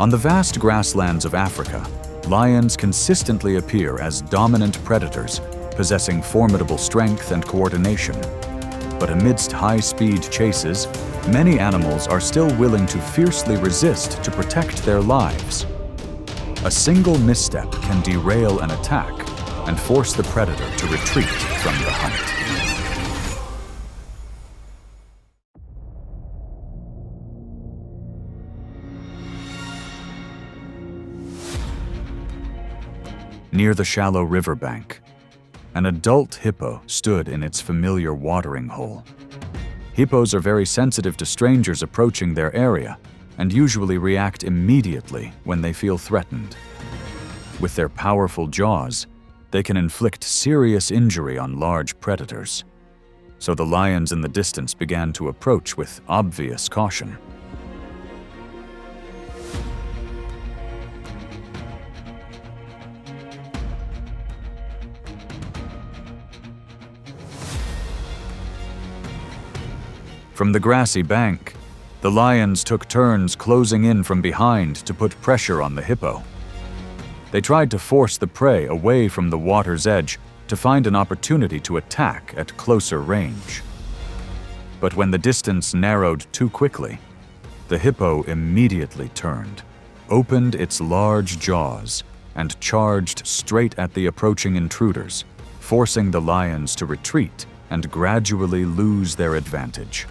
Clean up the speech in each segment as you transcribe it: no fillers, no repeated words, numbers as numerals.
On the vast grasslands of Africa, lions consistently appear as dominant predators, possessing formidable strength and coordination. But amidst high-speed chases, many animals are still willing to fiercely resist to protect their lives. A single misstep can derail an attack and force the predator to retreat from the hunt. Near the shallow riverbank, an adult hippo stood in its familiar watering hole. Hippos are very sensitive to strangers approaching their area and usually react immediately when they feel threatened. With their powerful jaws, they can inflict serious injury on large predators. So the lions in the distance began to approach with obvious caution. From the grassy bank, the lions took turns closing in from behind to put pressure on the hippo. They tried to force the prey away from the water's edge to find an opportunity to attack at closer range. But when the distance narrowed too quickly, the hippo immediately turned, opened its large jaws, and charged straight at the approaching intruders, forcing the lions to retreat and gradually lose their advantage.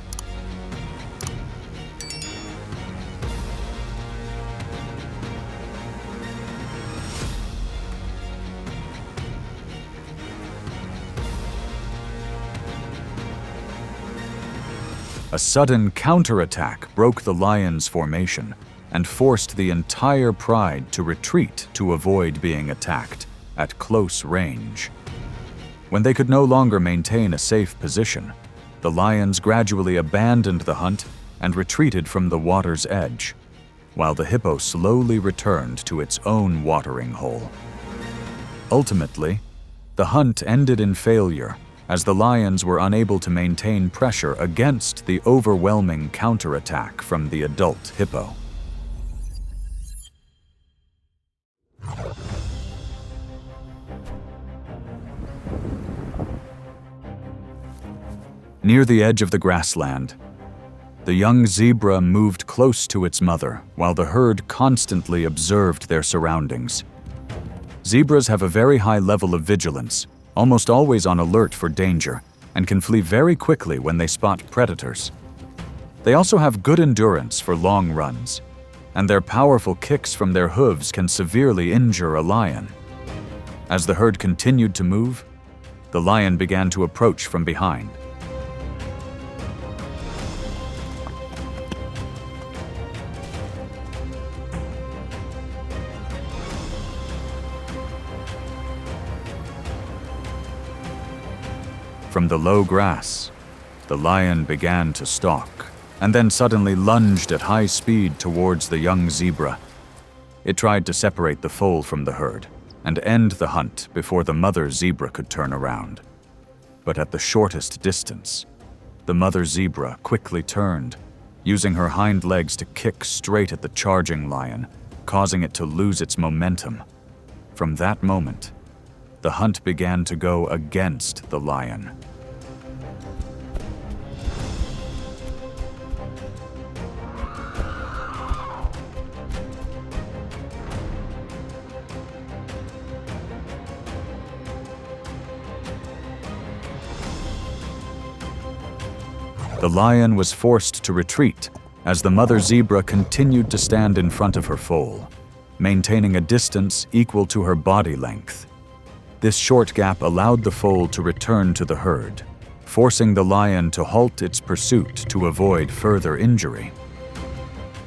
A sudden counterattack broke the lions' formation and forced the entire pride to retreat to avoid being attacked at close range. When they could no longer maintain a safe position, the lions gradually abandoned the hunt and retreated from the water's edge, while the hippo slowly returned to its own watering hole. Ultimately, the hunt ended in failure as the lions were unable to maintain pressure against the overwhelming counterattack from the adult hippo. Near the edge of the grassland, the young zebra moved close to its mother while the herd constantly observed their surroundings. Zebras have a very high level of vigilance, almost always on alert for danger, and can flee very quickly when they spot predators. They also have good endurance for long runs, and their powerful kicks from their hooves can severely injure a lion. As the herd continued to move, the lion began to approach from behind. From the low grass, the lion began to stalk, and then suddenly lunged at high speed towards the young zebra. It tried to separate the foal from the herd and end the hunt before the mother zebra could turn around. But at the shortest distance, the mother zebra quickly turned, using her hind legs to kick straight at the charging lion, causing it to lose its momentum. From that moment, the hunt began to go against the lion. The lion was forced to retreat as the mother zebra continued to stand in front of her foal, maintaining a distance equal to her body length. This short gap allowed the foal to return to the herd, forcing the lion to halt its pursuit to avoid further injury.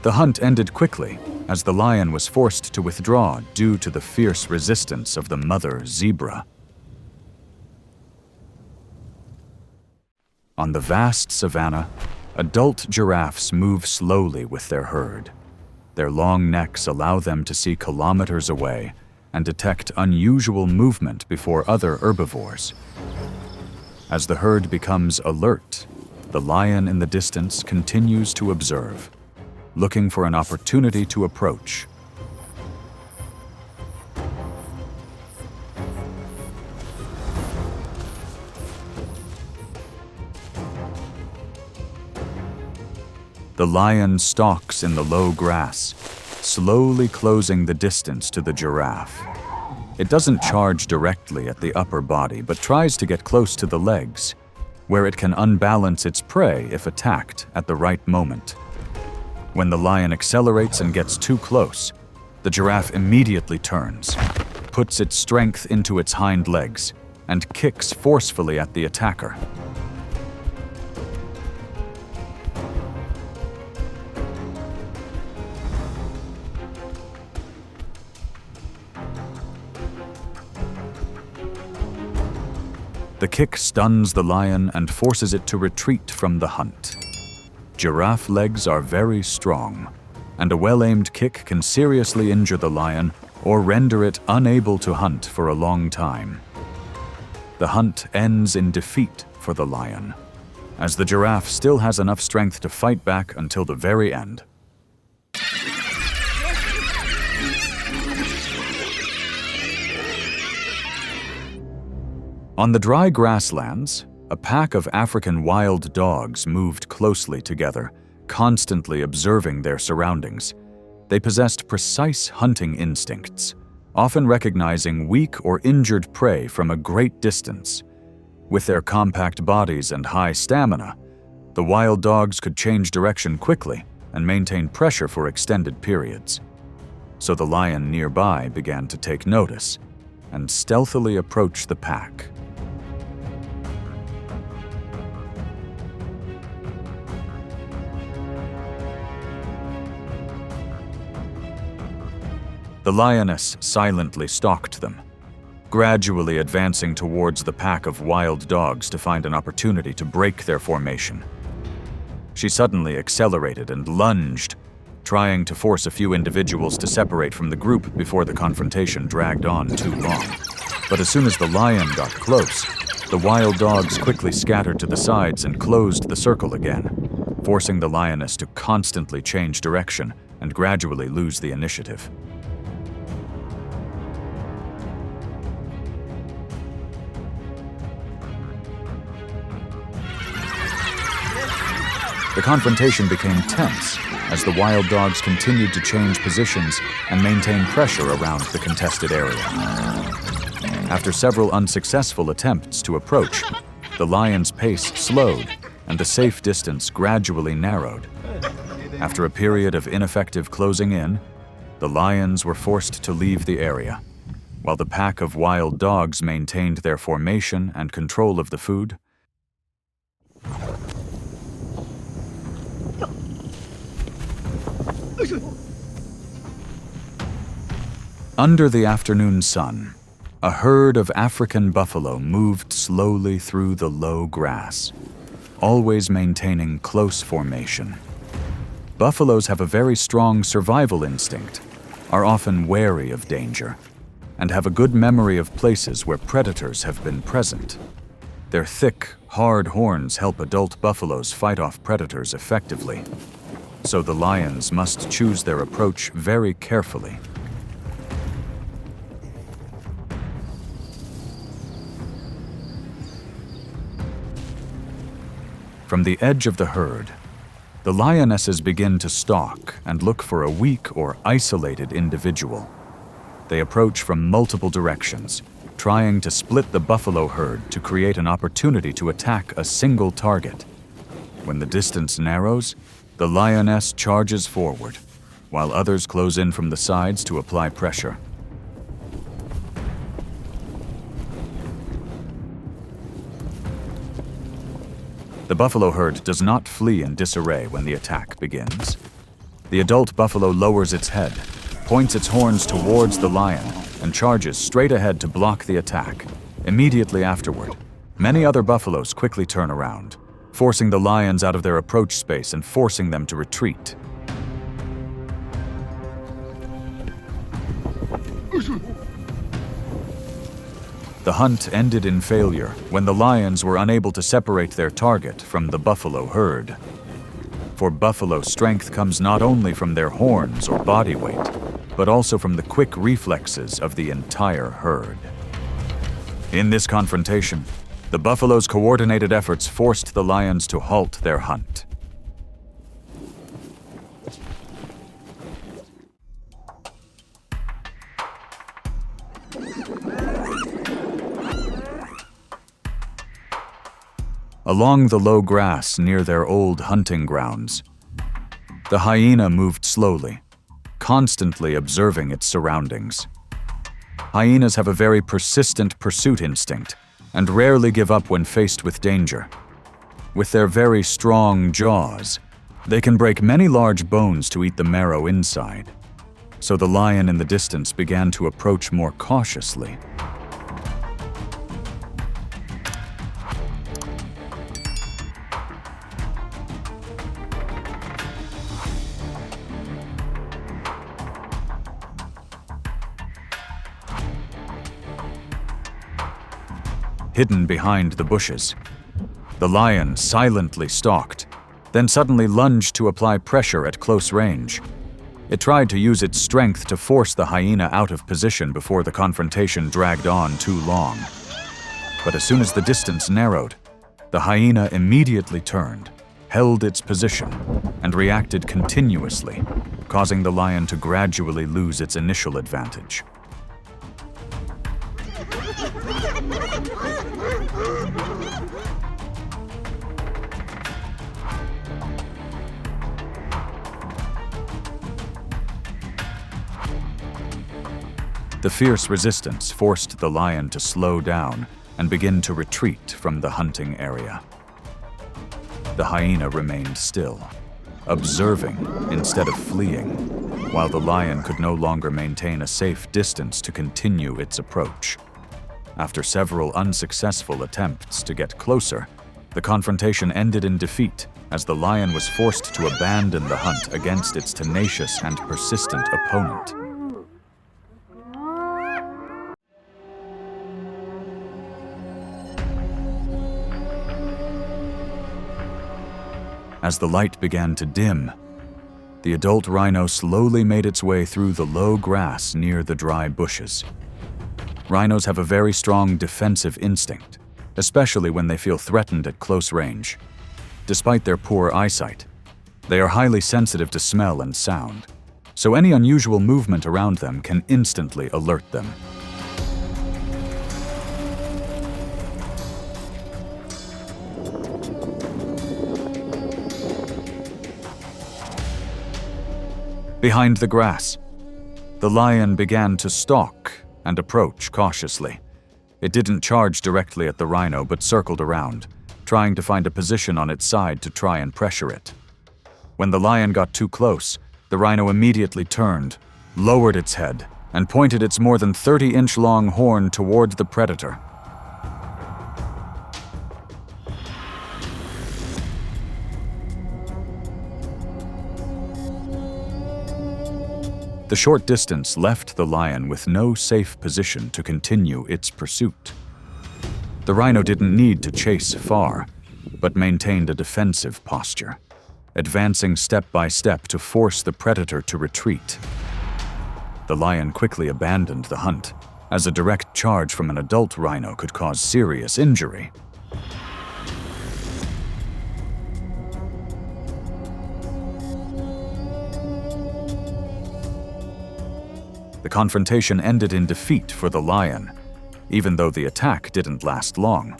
The hunt ended quickly as the lion was forced to withdraw due to the fierce resistance of the mother zebra. On the vast savanna, adult giraffes move slowly with their herd. Their long necks allow them to see kilometers away and detect unusual movement before other herbivores. As the herd becomes alert, the lion in the distance continues to observe, looking for an opportunity to approach The lion stalks in the low grass, slowly closing the distance to the giraffe. It doesn't charge directly at the upper body, but tries to get close to the legs, where it can unbalance its prey if attacked at the right moment. When the lion accelerates and gets too close, the giraffe immediately turns, puts its strength into its hind legs, and kicks forcefully at the attacker. The kick stuns the lion and forces it to retreat from the hunt. Giraffe legs are very strong, and a well-aimed kick can seriously injure the lion or render it unable to hunt for a long time. The hunt ends in defeat for the lion, as the giraffe still has enough strength to fight back until the very end. On the dry grasslands, a pack of African wild dogs moved closely together, constantly observing their surroundings. They possessed precise hunting instincts, often recognizing weak or injured prey from a great distance. With their compact bodies and high stamina, the wild dogs could change direction quickly and maintain pressure for extended periods. So the lion nearby began to take notice and stealthily approach the pack. The lioness silently stalked them, gradually advancing towards the pack of wild dogs to find an opportunity to break their formation. She suddenly accelerated and lunged, trying to force a few individuals to separate from the group before the confrontation dragged on too long. But as soon as the lion got close, the wild dogs quickly scattered to the sides and closed the circle again, forcing the lioness to constantly change direction and gradually lose the initiative. The confrontation became tense as the wild dogs continued to change positions and maintain pressure around the contested area. After several unsuccessful attempts to approach, the lion's pace slowed and the safe distance gradually narrowed. After a period of ineffective closing in, the lions were forced to leave the area, while the pack of wild dogs maintained their formation and control of the food. Under the afternoon sun, a herd of African buffalo moved slowly through the low grass, always maintaining close formation. Buffaloes have a very strong survival instinct, are often wary of danger, and have a good memory of places where predators have been present. Their thick, hard horns help adult buffaloes fight off predators effectively, so the lions must choose their approach very carefully. From the edge of the herd, the lionesses begin to stalk and look for a weak or isolated individual. They approach from multiple directions, trying to split the buffalo herd to create an opportunity to attack a single target. When the distance narrows, the lioness charges forward, while others close in from the sides to apply pressure. The buffalo herd does not flee in disarray when the attack begins. The adult buffalo lowers its head, points its horns towards the lion, and charges straight ahead to block the attack. Immediately afterward, many other buffaloes quickly turn around, forcing the lions out of their approach space and forcing them to retreat. The hunt ended in failure when the lions were unable to separate their target from the buffalo herd. For buffalo, strength comes not only from their horns or body weight, but also from the quick reflexes of the entire herd. In this confrontation, the buffalo's coordinated efforts forced the lions to halt their hunt. along the low grass near their old hunting grounds. The hyena moved slowly, constantly observing its surroundings. Hyenas have a very persistent pursuit instinct and rarely give up when faced with danger. With their very strong jaws, they can break many large bones to eat the marrow inside. So the lion in the distance began to approach more cautiously. Hidden behind the bushes, the lion silently stalked, then suddenly lunged to apply pressure at close range. It tried to use its strength to force the hyena out of position before the confrontation dragged on too long. But as soon as the distance narrowed, the hyena immediately turned, held its position, and reacted continuously, causing the lion to gradually lose its initial advantage. The fierce resistance forced the lion to slow down and begin to retreat from the hunting area. The hyena remained still, observing instead of fleeing, while the lion could no longer maintain a safe distance to continue its approach. After several unsuccessful attempts to get closer, the confrontation ended in defeat as the lion was forced to abandon the hunt against its tenacious and persistent opponent. As the light began to dim, the adult rhino slowly made its way through the low grass near the dry bushes. Rhinos have a very strong defensive instinct, especially when they feel threatened at close range. Despite their poor eyesight, they are highly sensitive to smell and sound, so any unusual movement around them can instantly alert them. Behind the grass, the lion began to stalk and approach cautiously. It didn't charge directly at the rhino but circled around, trying to find a position on its side to try and pressure it. When the lion got too close, the rhino immediately turned, lowered its head, and pointed its more than 30-inch long horn toward the predator. The short distance left the lion with no safe position to continue its pursuit. The rhino didn't need to chase far, but maintained a defensive posture, advancing step by step to force the predator to retreat. The lion quickly abandoned the hunt, as a direct charge from an adult rhino could cause serious injury. The confrontation ended in defeat for the lion, even though the attack didn't last long.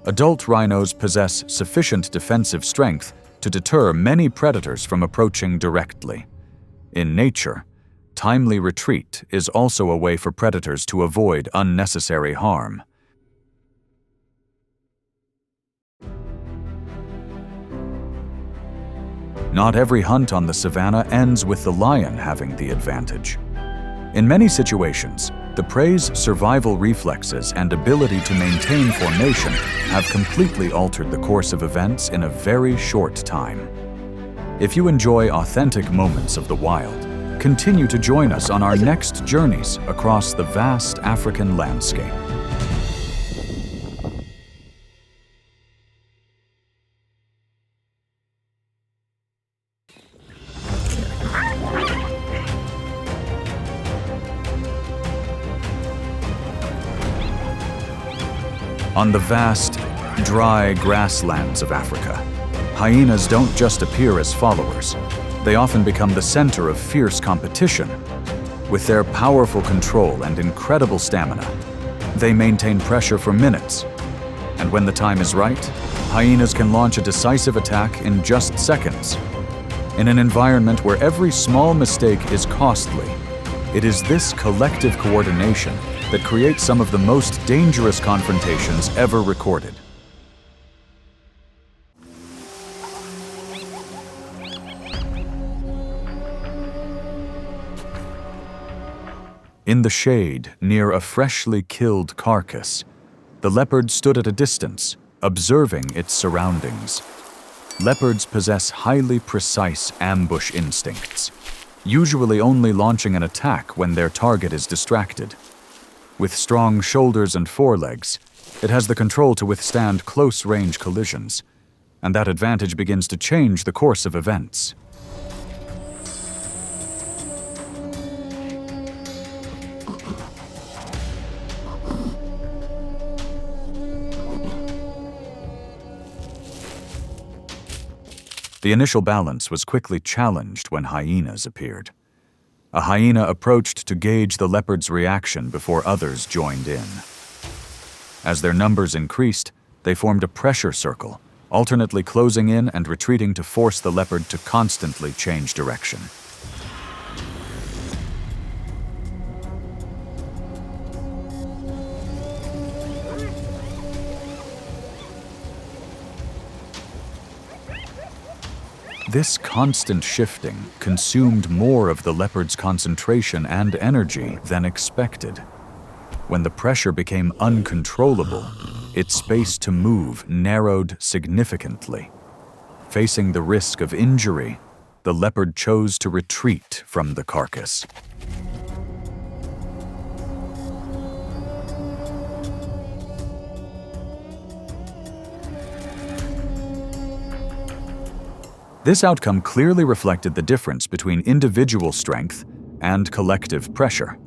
Adult rhinos possess sufficient defensive strength to deter many predators from approaching directly. In nature, timely retreat is also a way for predators to avoid unnecessary harm. Not every hunt on the savanna ends with the lion having the advantage. In many situations, the prey's survival reflexes and ability to maintain formation have completely altered the course of events in a very short time. If you enjoy authentic moments of the wild, continue to join us on our next journeys across the vast African landscape. On the vast, dry grasslands of Africa, hyenas don't just appear as followers. They often become the center of fierce competition. With their powerful control and incredible stamina, they maintain pressure for minutes, And when the time is right, hyenas can launch a decisive attack in just seconds. In an environment where every small mistake is costly, it is this collective coordination that creates some of the most dangerous confrontations ever recorded. In the shade, near a freshly killed carcass, the leopard stood at a distance, observing its surroundings. Leopards possess highly precise ambush instincts, usually only launching an attack when their target is distracted. With strong shoulders and forelegs, it has the control to withstand close-range collisions, and that advantage begins to change the course of events. The initial balance was quickly challenged when hyenas appeared. A hyena approached to gauge the leopard's reaction before others joined in. As their numbers increased, they formed a pressure circle, alternately closing in and retreating to force the leopard to constantly change direction. This constant shifting consumed more of the leopard's concentration and energy than expected. When the pressure became uncontrollable, its space to move narrowed significantly. Facing the risk of injury, the leopard chose to retreat from the carcass. This outcome clearly reflected the difference between individual strength and collective pressure.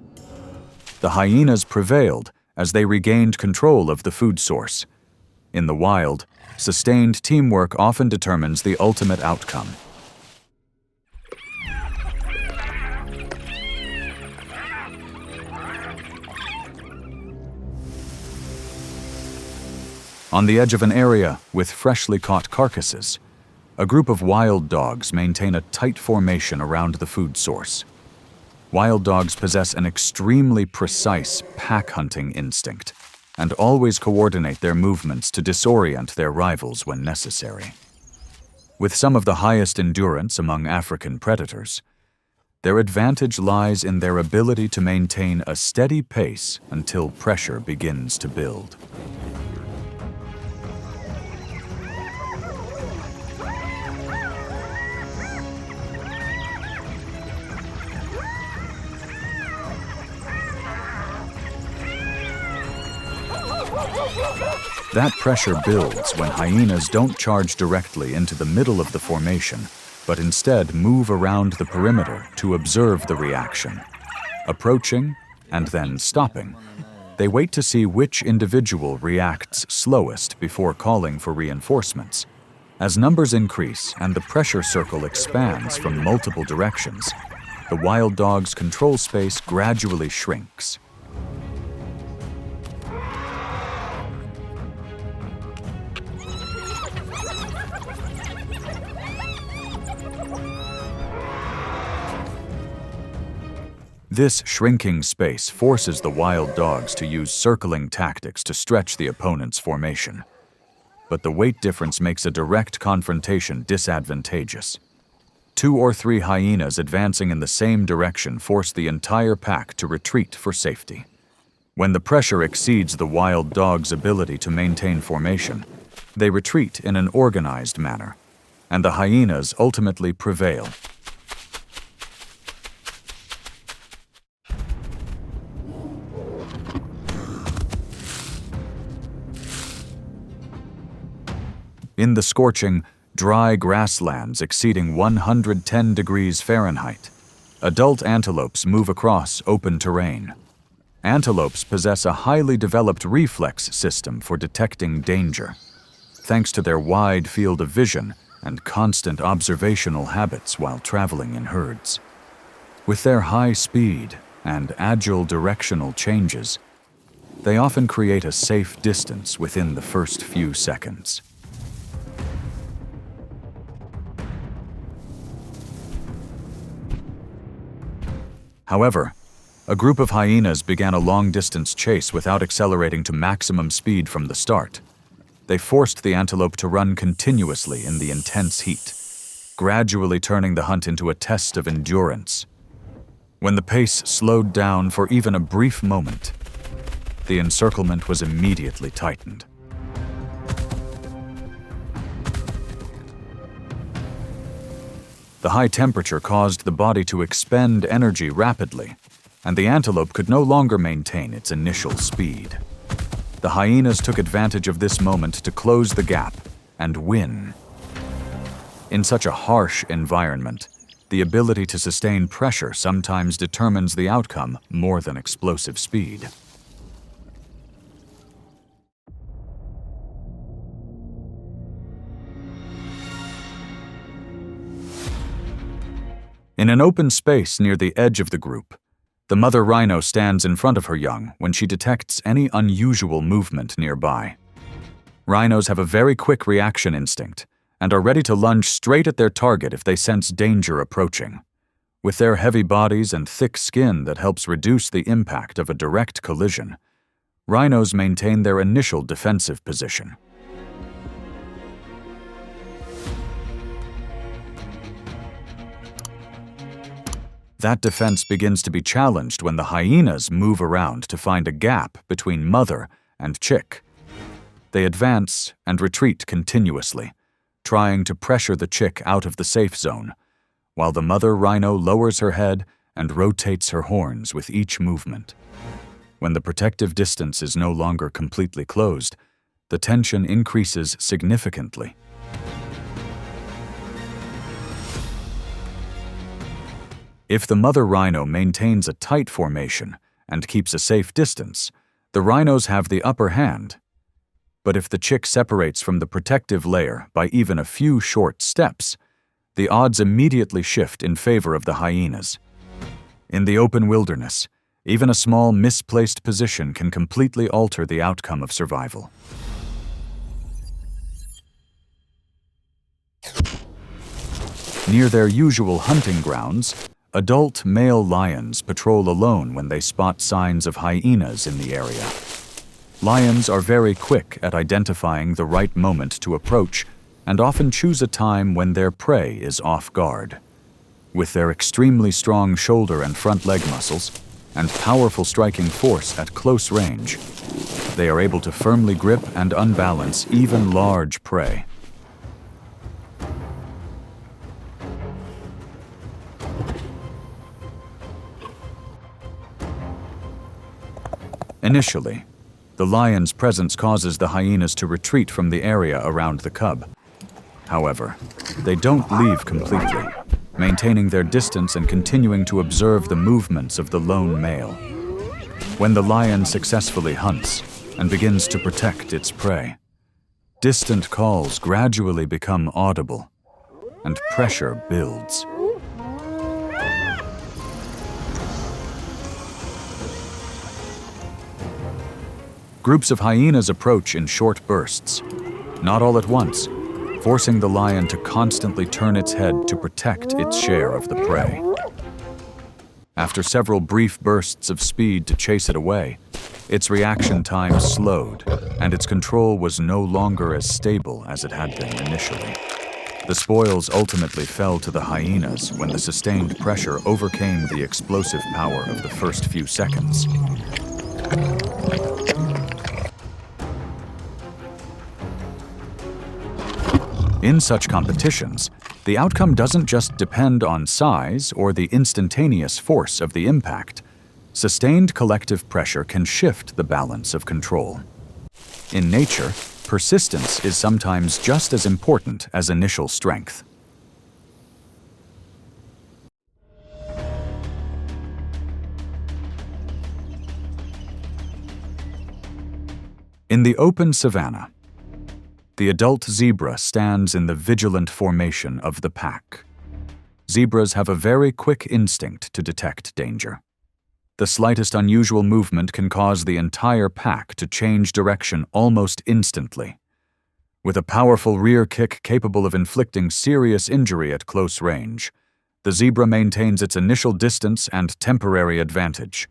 The hyenas prevailed as they regained control of the food source. In the wild, sustained teamwork often determines the ultimate outcome. On the edge of an area with freshly caught carcasses, a group of wild dogs maintain a tight formation around the food source. Wild dogs possess an extremely precise pack-hunting instinct and always coordinate their movements to disorient their rivals when necessary. With some of the highest endurance among African predators, their advantage lies in their ability to maintain a steady pace until pressure begins to build. That pressure builds when hyenas don't charge directly into the middle of the formation, but instead move around the perimeter to observe the reaction, approaching and then stopping. They wait to see which individual reacts slowest before calling for reinforcements. As numbers increase and the pressure circle expands from multiple directions, the wild dog's control space gradually shrinks. This shrinking space forces the wild dogs to use circling tactics to stretch the opponent's formation. But the weight difference makes a direct confrontation disadvantageous. 2 or 3 hyenas advancing in the same direction force the entire pack to retreat for safety. When the pressure exceeds the wild dog's ability to maintain formation, they retreat in an organized manner, and the hyenas ultimately prevail. In the scorching, dry grasslands exceeding 110 degrees Fahrenheit, adult antelopes move across open terrain. Antelopes possess a highly developed reflex system for detecting danger. Thanks to their wide field of vision and constant observational habits while traveling in herds. With their high speed and agile directional changes, they often create a safe distance within the first few seconds. However, a group of hyenas began a long-distance chase without accelerating to maximum speed from the start. They forced the antelope to run continuously in the intense heat, gradually turning the hunt into a test of endurance. When the pace slowed down for even a brief moment, the encirclement was immediately tightened. The high temperature caused the body to expend energy rapidly, and the antelope could no longer maintain its initial speed. The hyenas took advantage of this moment to close the gap and win. In such a harsh environment, the ability to sustain pressure sometimes determines the outcome more than explosive speed. In an open space near the edge of the group, the mother rhino stands in front of her young when she detects any unusual movement nearby. Rhinos have a very quick reaction instinct and are ready to lunge straight at their target if they sense danger approaching. With their heavy bodies and thick skin that helps reduce the impact of a direct collision, rhinos maintain their initial defensive position. That defense begins to be challenged when the hyenas move around to find a gap between mother and chick. They advance and retreat continuously, trying to pressure the chick out of the safe zone, while the mother rhino lowers her head and rotates her horns with each movement. When the protective distance is no longer completely closed, the tension increases significantly. If the mother rhino maintains a tight formation and keeps a safe distance, the rhinos have the upper hand. But if the chick separates from the protective layer by even a few short steps, the odds immediately shift in favor of the hyenas. In the open wilderness, even a small misplaced position can completely alter the outcome of survival. Near their usual hunting grounds, adult male lions patrol alone when they spot signs of hyenas in the area. Lions are very quick at identifying the right moment to approach and often choose a time when their prey is off guard. With their extremely strong shoulder and front leg muscles and powerful striking force at close range, they are able to firmly grip and unbalance even large prey. Initially, the lion's presence causes the hyenas to retreat from the area around the cub. However, they don't leave completely, maintaining their distance and continuing to observe the movements of the lone male. When the lion successfully hunts and begins to protect its prey, distant calls gradually become audible, and pressure builds. Groups of hyenas approach in short bursts, not all at once, forcing the lion to constantly turn its head to protect its share of the prey. After several brief bursts of speed to chase it away, its reaction time slowed, and its control was no longer as stable as it had been initially. The spoils ultimately fell to the hyenas when the sustained pressure overcame the explosive power of the first few seconds. In such competitions, the outcome doesn't just depend on size or the instantaneous force of the impact. Sustained collective pressure can shift the balance of control. In nature, persistence is sometimes just as important as initial strength. In the open savanna, the adult zebra stands in the vigilant formation of the pack. Zebras have a very quick instinct to detect danger. The slightest unusual movement can cause the entire pack to change direction almost instantly. With a powerful rear kick capable of inflicting serious injury at close range, the zebra maintains its initial distance and temporary advantage.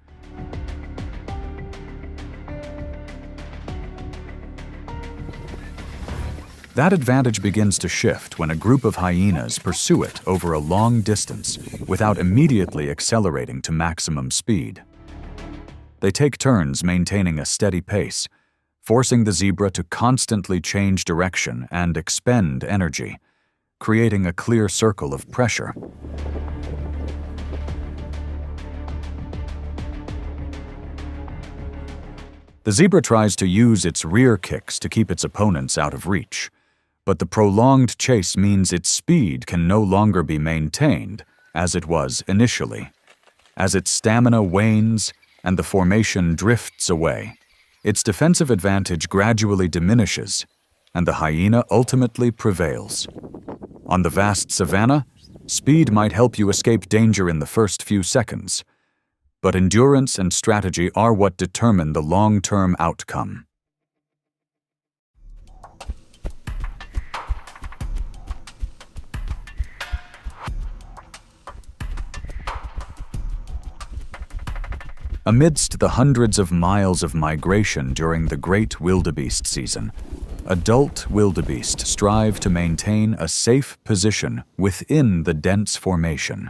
That advantage begins to shift when a group of hyenas pursue it over a long distance without immediately accelerating to maximum speed. They take turns maintaining a steady pace, forcing the zebra to constantly change direction and expend energy, creating a clear circle of pressure. The zebra tries to use its rear kicks to keep its opponents out of reach, but the prolonged chase means its speed can no longer be maintained as it was initially. As its stamina wanes and the formation drifts away, its defensive advantage gradually diminishes, and the hyena ultimately prevails. On the vast savanna, speed might help you escape danger in the first few seconds, but endurance and strategy are what determine the long-term outcome. Amidst the hundreds of miles of migration during the great wildebeest season, adult wildebeest strive to maintain a safe position within the dense formation.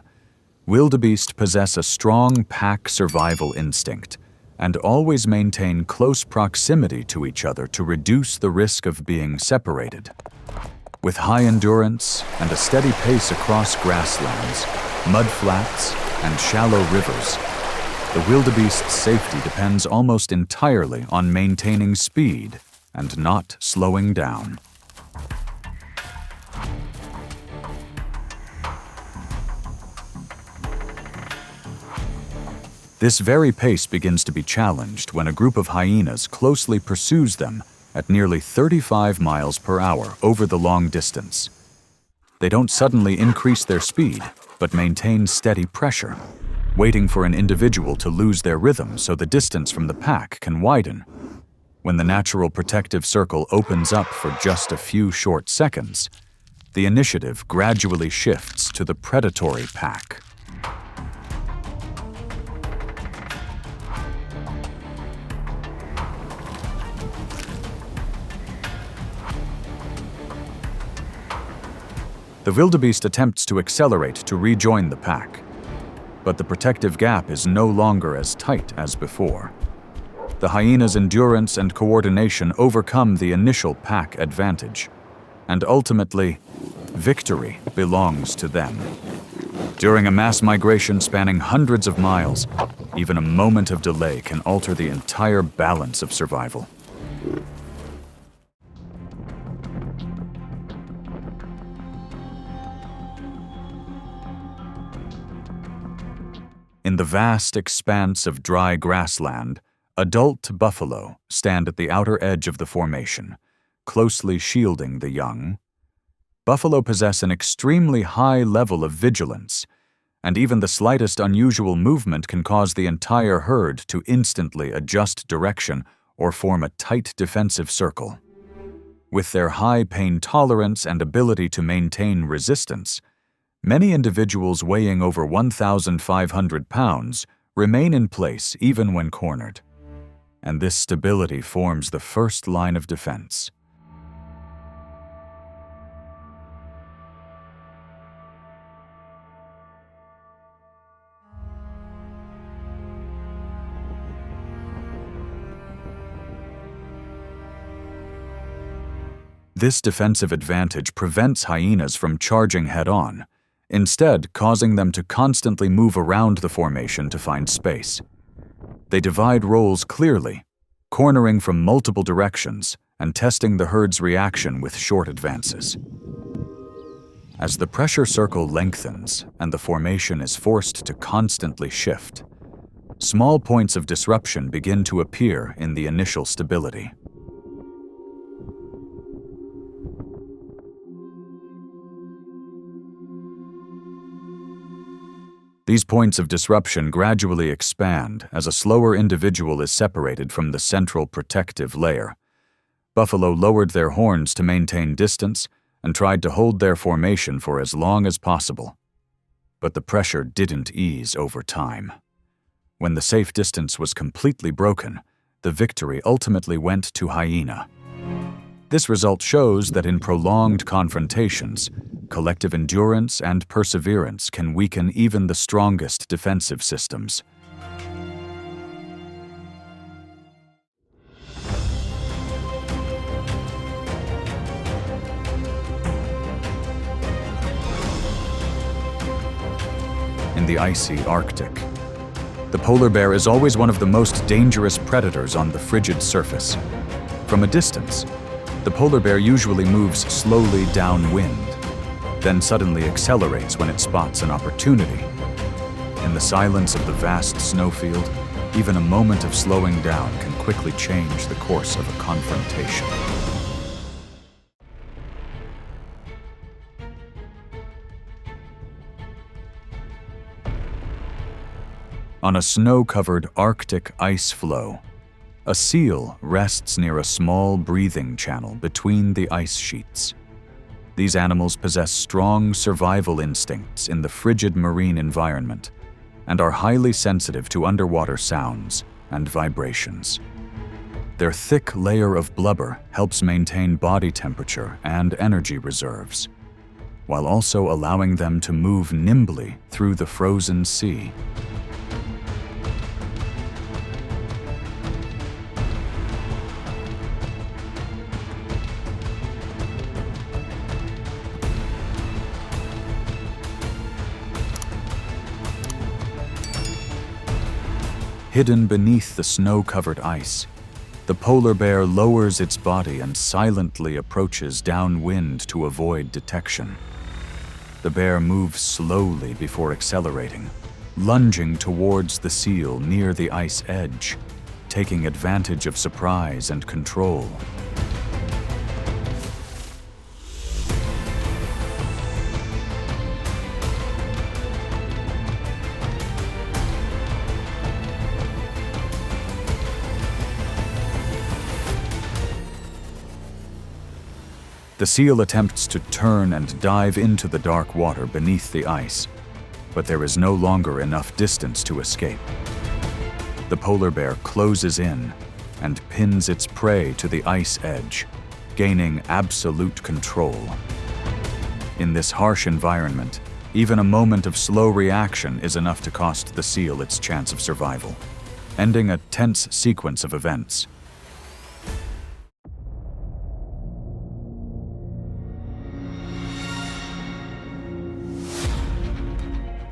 Wildebeest possess a strong pack survival instinct and always maintain close proximity to each other to reduce the risk of being separated. With high endurance and a steady pace across grasslands, mudflats, and shallow rivers, the wildebeest's safety depends almost entirely on maintaining speed and not slowing down. This very pace begins to be challenged when a group of hyenas closely pursues them at nearly 35 miles per hour over the long distance. They don't suddenly increase their speed, but maintain steady pressure, waiting for an individual to lose their rhythm so the distance from the pack can widen. When the natural protective circle opens up for just a few short seconds, the initiative gradually shifts to the predatory pack. The wildebeest attempts to accelerate to rejoin the pack, but the protective gap is no longer as tight as before. The hyena's endurance and coordination overcome the initial pack advantage, and ultimately, victory belongs to them. During a mass migration spanning hundreds of miles, even a moment of delay can alter the entire balance of survival. In the vast expanse of dry grassland, adult buffalo stand at the outer edge of the formation, closely shielding the young. Buffalo possess an extremely high level of vigilance, and even the slightest unusual movement can cause the entire herd to instantly adjust direction or form a tight defensive circle. With their high pain tolerance and ability to maintain resistance, many individuals weighing over 1,500 pounds remain in place even when cornered, and this stability forms the first line of defense. This defensive advantage prevents hyenas from charging head-on, instead causing them to constantly move around the formation to find space. They divide roles clearly, cornering from multiple directions and testing the herd's reaction with short advances. As the pressure circle lengthens and the formation is forced to constantly shift, small points of disruption begin to appear in the initial stability. These points of disruption gradually expand as a slower individual is separated from the central protective layer. Buffalo lowered their horns to maintain distance and tried to hold their formation for as long as possible. But the pressure didn't ease over time. When the safe distance was completely broken, the victory ultimately went to hyena. This result shows that in prolonged confrontations, collective endurance and perseverance can weaken even the strongest defensive systems. In the icy Arctic, the polar bear is always one of the most dangerous predators on the frigid surface. From a distance, the polar bear usually moves slowly downwind, then suddenly accelerates when it spots an opportunity. In the silence of the vast snowfield, even a moment of slowing down can quickly change the course of a confrontation. On a snow-covered Arctic ice floe, a seal rests near a small breathing channel between the ice sheets. These animals possess strong survival instincts in the frigid marine environment and are highly sensitive to underwater sounds and vibrations. Their thick layer of blubber helps maintain body temperature and energy reserves, while also allowing them to move nimbly through the frozen sea. Hidden beneath the snow-covered ice, the polar bear lowers its body and silently approaches downwind to avoid detection. The bear moves slowly before accelerating, lunging towards the seal near the ice edge, taking advantage of surprise and control. The seal attempts to turn and dive into the dark water beneath the ice, but there is no longer enough distance to escape. The polar bear closes in and pins its prey to the ice edge, gaining absolute control. In this harsh environment, even a moment of slow reaction is enough to cost the seal its chance of survival, ending a tense sequence of events.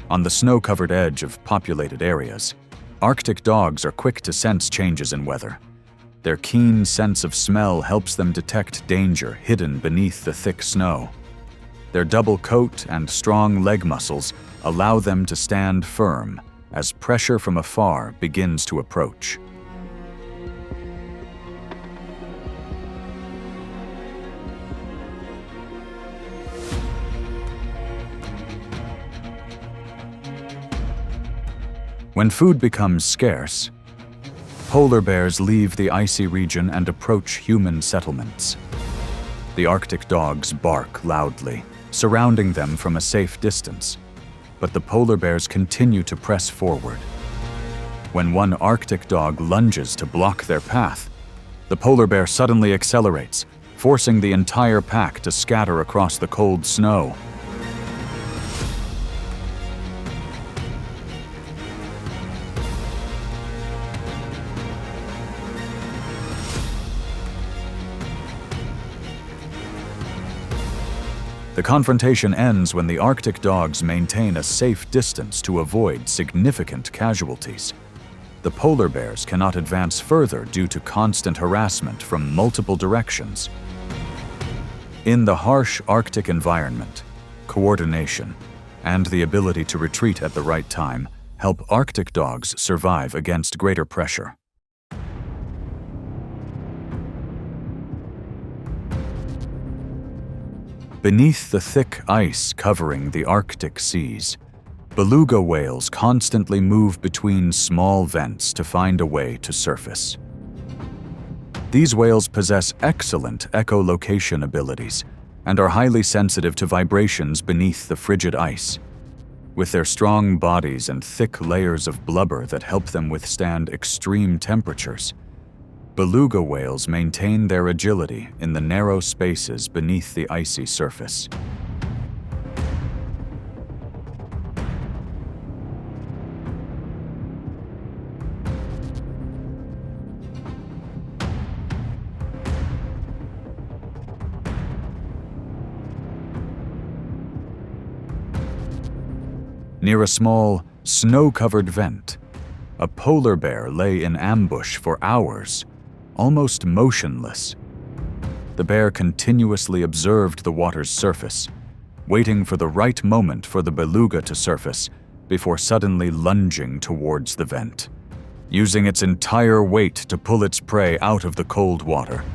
On the snow-covered edge of populated areas, Arctic dogs are quick to sense changes in weather. Their keen sense of smell helps them detect danger hidden beneath the thick snow. Their double coat and strong leg muscles allow them to stand firm as pressure from afar begins to approach. When food becomes scarce, polar bears leave the icy region and approach human settlements. The Arctic dogs bark loudly, surrounding them from a safe distance, but the polar bears continue to press forward. When one Arctic dog lunges to block their path, the polar bear suddenly accelerates, forcing the entire pack to scatter across the cold snow. The confrontation ends when the Arctic dogs maintain a safe distance to avoid significant casualties. The polar bears cannot advance further due to constant harassment from multiple directions. In the harsh Arctic environment, coordination and the ability to retreat at the right time help Arctic dogs survive against greater pressure. Beneath the thick ice covering the Arctic seas, Beluga whales constantly move between small vents to find a way to surface. These whales possess excellent echolocation abilities and are highly sensitive to vibrations beneath the frigid ice. With their strong bodies and thick layers of blubber that help them withstand extreme temperatures, beluga whales maintain their agility in the narrow spaces beneath the icy surface. Near a small, snow-covered vent, a polar bear lay in ambush for hours, almost motionless. The bear continuously observed the water's surface, waiting for the right moment for the beluga to surface before suddenly lunging towards the vent, using its entire weight to pull its prey out of the cold water.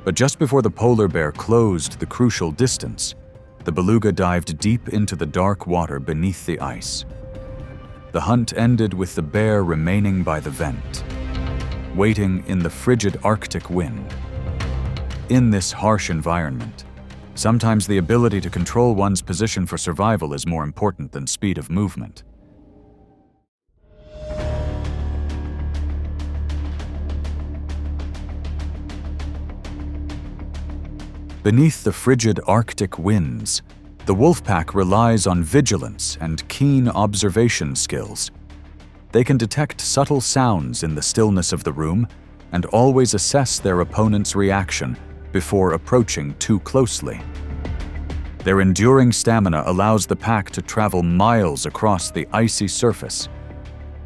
But just before the polar bear closed the crucial distance, the beluga dived deep into the dark water beneath the ice. The hunt ended with the bear remaining by the vent, waiting in the frigid Arctic wind. In this harsh environment, sometimes the ability to control one's position for survival is more important than speed of movement. Beneath the frigid Arctic winds, the wolf pack relies on vigilance and keen observation skills. They can detect subtle sounds in the stillness of the room and always assess their opponent's reaction before approaching too closely. Their enduring stamina allows the pack to travel miles across the icy surface,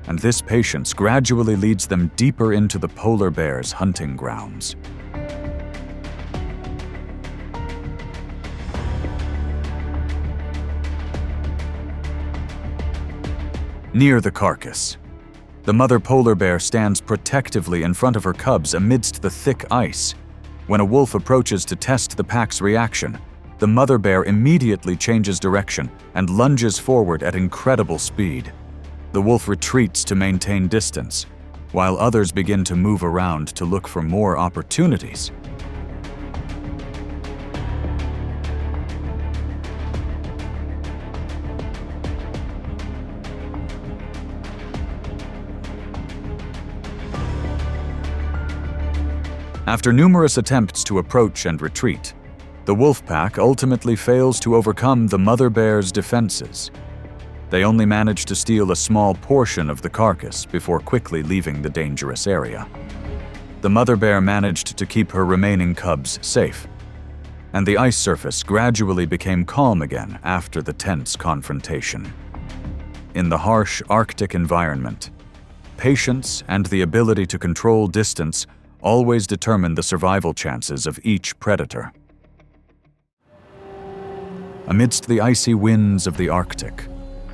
and this patience gradually leads them deeper into the polar bear's hunting grounds. Near the carcass, the mother polar bear stands protectively in front of her cubs amidst the thick ice. When a wolf approaches to test the pack's reaction, the mother bear immediately changes direction and lunges forward at incredible speed. The wolf retreats to maintain distance, while others begin to move around to look for more opportunities. After numerous attempts to approach and retreat, the wolf pack ultimately fails to overcome the mother bear's defenses. They only manage to steal a small portion of the carcass before quickly leaving the dangerous area. The mother bear managed to keep her remaining cubs safe, and the ice surface gradually became calm again after the tense confrontation. In the harsh Arctic environment, patience and the ability to control distance always determine the survival chances of each predator. Amidst the icy winds of the Arctic,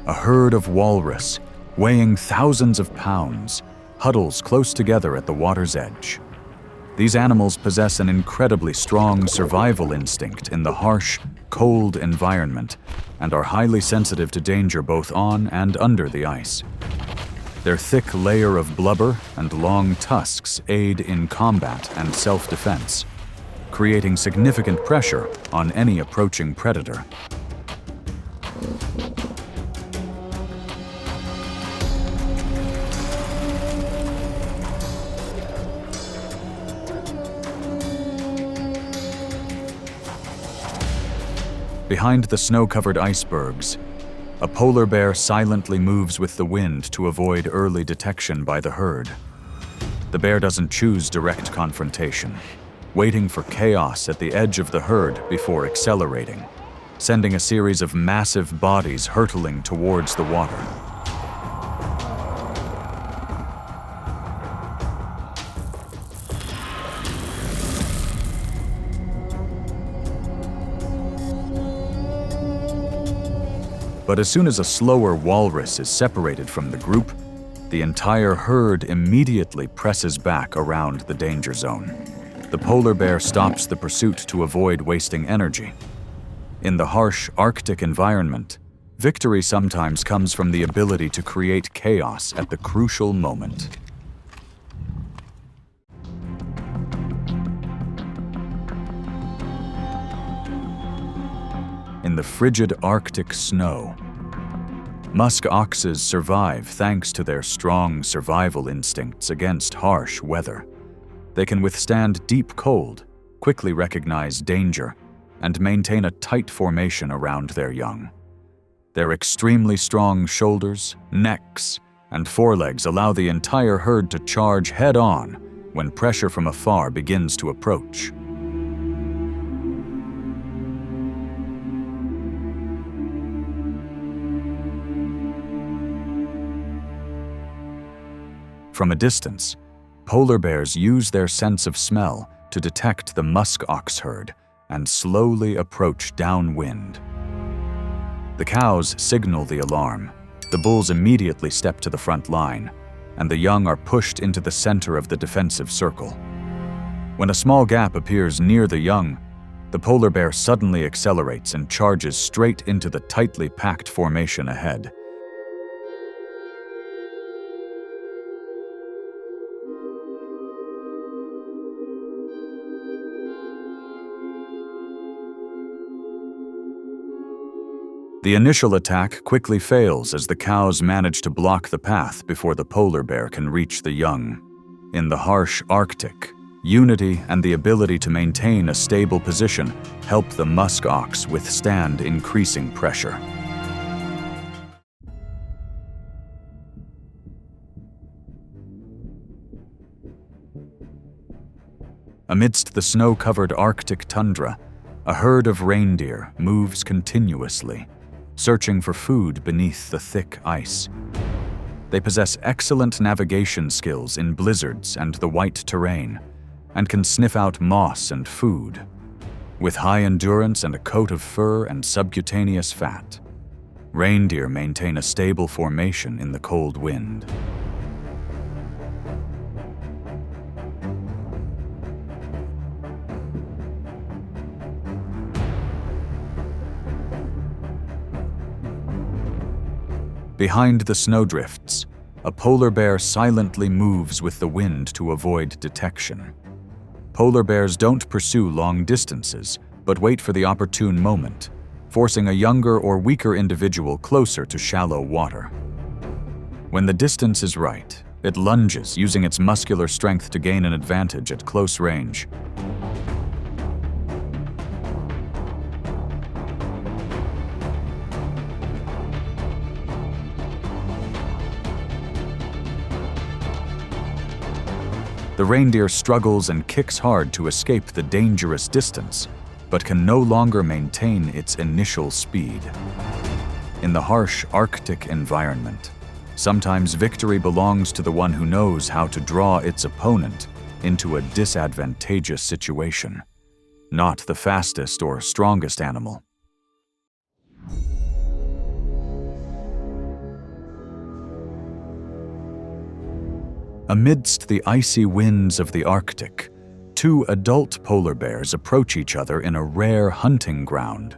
a herd of walrus, weighing thousands of pounds, huddles close together at the water's edge. These animals possess an incredibly strong survival instinct in the harsh, cold environment and are highly sensitive to danger both on and under the ice. Their thick layer of blubber and long tusks aid in combat and self-defense, creating significant pressure on any approaching predator. Behind the snow-covered icebergs, a polar bear silently moves with the wind to avoid early detection by the herd. The bear doesn't choose direct confrontation, waiting for chaos at the edge of the herd before accelerating, sending a series of massive bodies hurtling towards the water. But as soon as a slower walrus is separated from the group, The entire herd immediately presses back around the danger zone. The polar bear stops the pursuit to avoid wasting energy. In the harsh Arctic environment, victory sometimes comes from the ability to create chaos at the crucial moment. In the frigid Arctic snow, musk oxes survive thanks to their strong survival instincts against harsh weather. They can withstand deep cold, quickly recognize danger, and maintain a tight formation around their young. Their extremely strong shoulders, necks, and forelegs allow the entire herd to charge head-on when pressure from afar begins to approach. From a distance, polar bears use their sense of smell to detect the musk ox herd and slowly approach downwind. The cows signal the alarm, the bulls immediately step to the front line, and the young are pushed into the center of the defensive circle. When a small gap appears near the young, the polar bear suddenly accelerates and charges straight into the tightly packed formation ahead. The initial attack quickly fails as the cows manage to block the path before the polar bear can reach the young. In the harsh Arctic, unity and the ability to maintain a stable position help the musk ox withstand increasing pressure. Amidst the snow-covered Arctic tundra, a herd of reindeer moves continuously, searching for food beneath the thick ice. They possess excellent navigation skills in blizzards and the white terrain, and can sniff out moss and food. With high endurance and a coat of fur and subcutaneous fat, reindeer maintain a stable formation in the cold wind. Behind the snowdrifts, a polar bear silently moves with the wind to avoid detection. Polar bears don't pursue long distances, but wait for the opportune moment, forcing a younger or weaker individual closer to shallow water. When the distance is right, it lunges, using its muscular strength to gain an advantage at close range. The reindeer struggles and kicks hard to escape the dangerous distance, but can no longer maintain its initial speed. In the harsh Arctic environment, sometimes victory belongs to the one who knows how to draw its opponent into a disadvantageous situation, not the fastest or strongest animal. Amidst the icy winds of the Arctic, two adult polar bears approach each other in a rare hunting ground.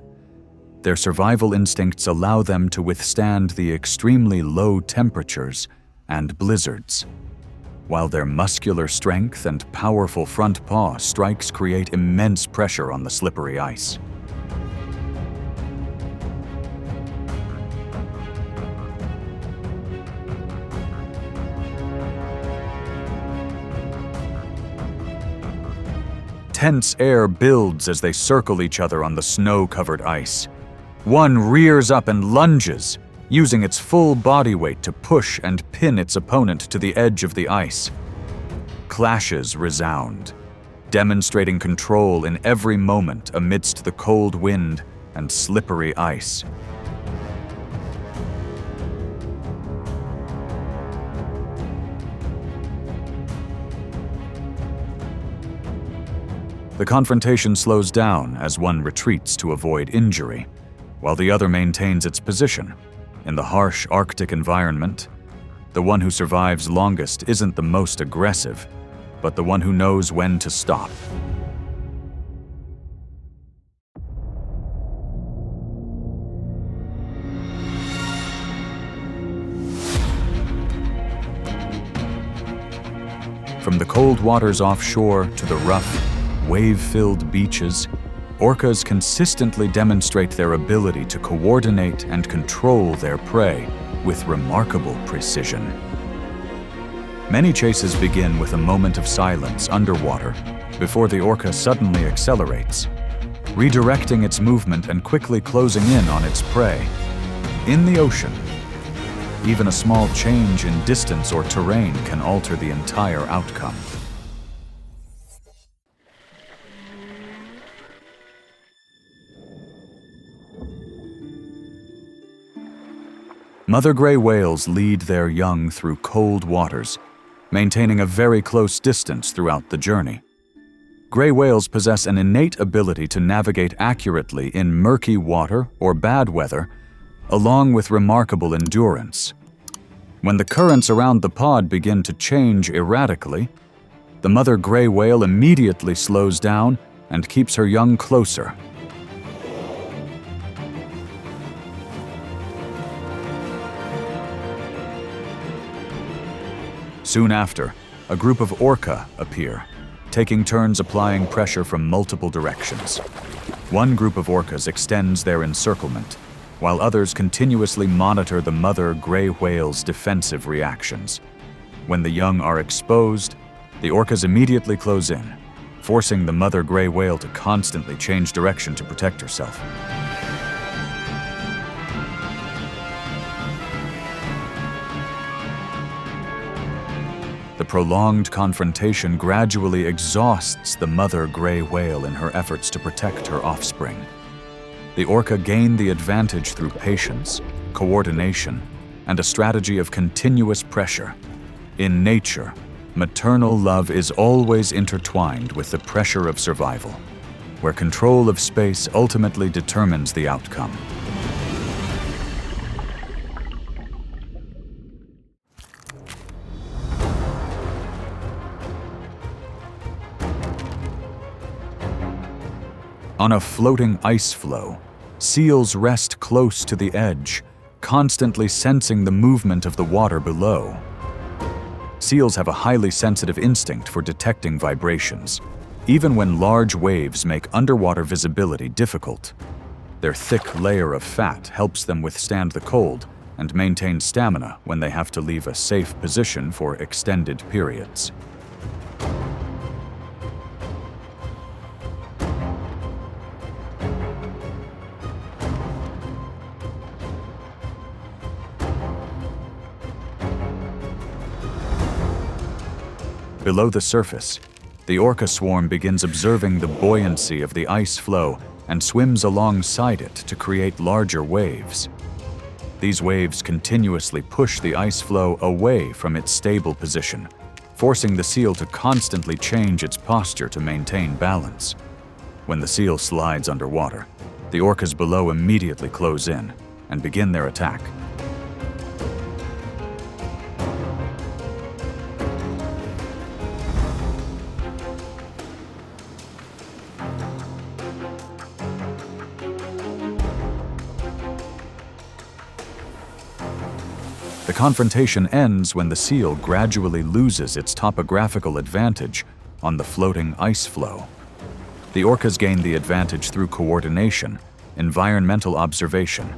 Their survival instincts allow them to withstand the extremely low temperatures and blizzards, while their muscular strength and powerful front paw strikes create immense pressure on the slippery ice. Tense air builds as they circle each other on the snow-covered ice. One rears up and lunges, using its full body weight to push and pin its opponent to the edge of the ice. Clashes resound, demonstrating control in every moment amidst the cold wind and slippery ice. The confrontation slows down as one retreats to avoid injury, while the other maintains its position. In the harsh Arctic environment, The one who survives longest isn't the most aggressive, but the one who knows when to stop. From the cold waters offshore to the rough, wave-filled beaches, orcas consistently demonstrate their ability to coordinate and control their prey with remarkable precision. Many chases begin with a moment of silence underwater before the orca suddenly accelerates, redirecting its movement and quickly closing in on its prey. In the ocean, even a small change in distance or terrain can alter the entire outcome. Mother gray whales lead their young through cold waters, maintaining a very close distance throughout the journey. Gray whales possess an innate ability to navigate accurately in murky water or bad weather, along with remarkable endurance. When the currents around the pod begin to change erratically, the mother gray whale immediately slows down and keeps her young closer. Soon after, a group of orca appear, taking turns applying pressure from multiple directions. One group of orcas extends their encirclement, while others continuously monitor the mother gray whale's defensive reactions. When the young are exposed, the orcas immediately close in, forcing the mother gray whale to constantly change direction to protect herself. The prolonged confrontation gradually exhausts the mother gray whale in her efforts to protect her offspring. The orca gain the advantage through patience, coordination, and a strategy of continuous pressure. In nature, maternal love is always intertwined with the pressure of survival, where control of space ultimately determines the outcome. On a floating ice floe, seals rest close to the edge, constantly sensing the movement of the water below. Seals have a highly sensitive instinct for detecting vibrations, even when large waves make underwater visibility difficult. Their thick layer of fat helps them withstand the cold and maintain stamina when they have to leave a safe position for extended periods. Below the surface, the orca swarm begins observing the buoyancy of the ice floe and swims alongside it to create larger waves. These waves continuously push the ice floe away from its stable position, forcing the seal to constantly change its posture to maintain balance. When the seal slides underwater, the orcas below immediately close in and begin their attack. The confrontation ends when the seal gradually loses its topographical advantage on the floating ice floe. The orcas gain the advantage through coordination, environmental observation,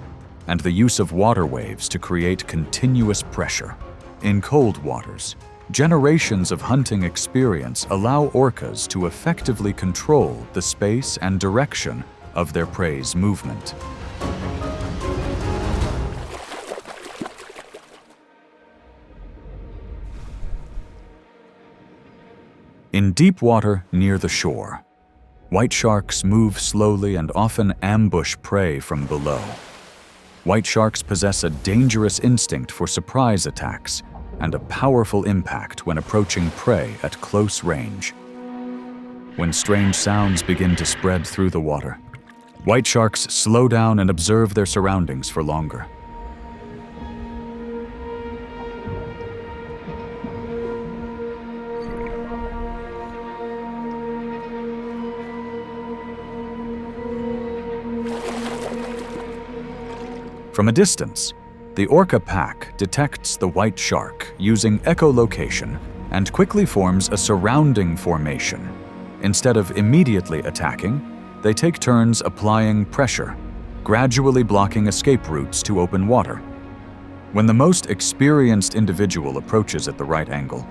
and the use of water waves to create continuous pressure. In cold waters, generations of hunting experience allow orcas to effectively control the space and direction of their prey's movement. In deep water near the shore, white sharks move slowly and often ambush prey from below. White sharks possess a dangerous instinct for surprise attacks and a powerful impact when approaching prey at close range. When strange sounds begin to spread through the water, white sharks slow down and observe their surroundings for longer. From a distance, the orca pack detects the white shark using echolocation and quickly forms a surrounding formation. Instead of immediately attacking, they take turns applying pressure, gradually blocking escape routes to open water. When the most experienced individual approaches at the right angle,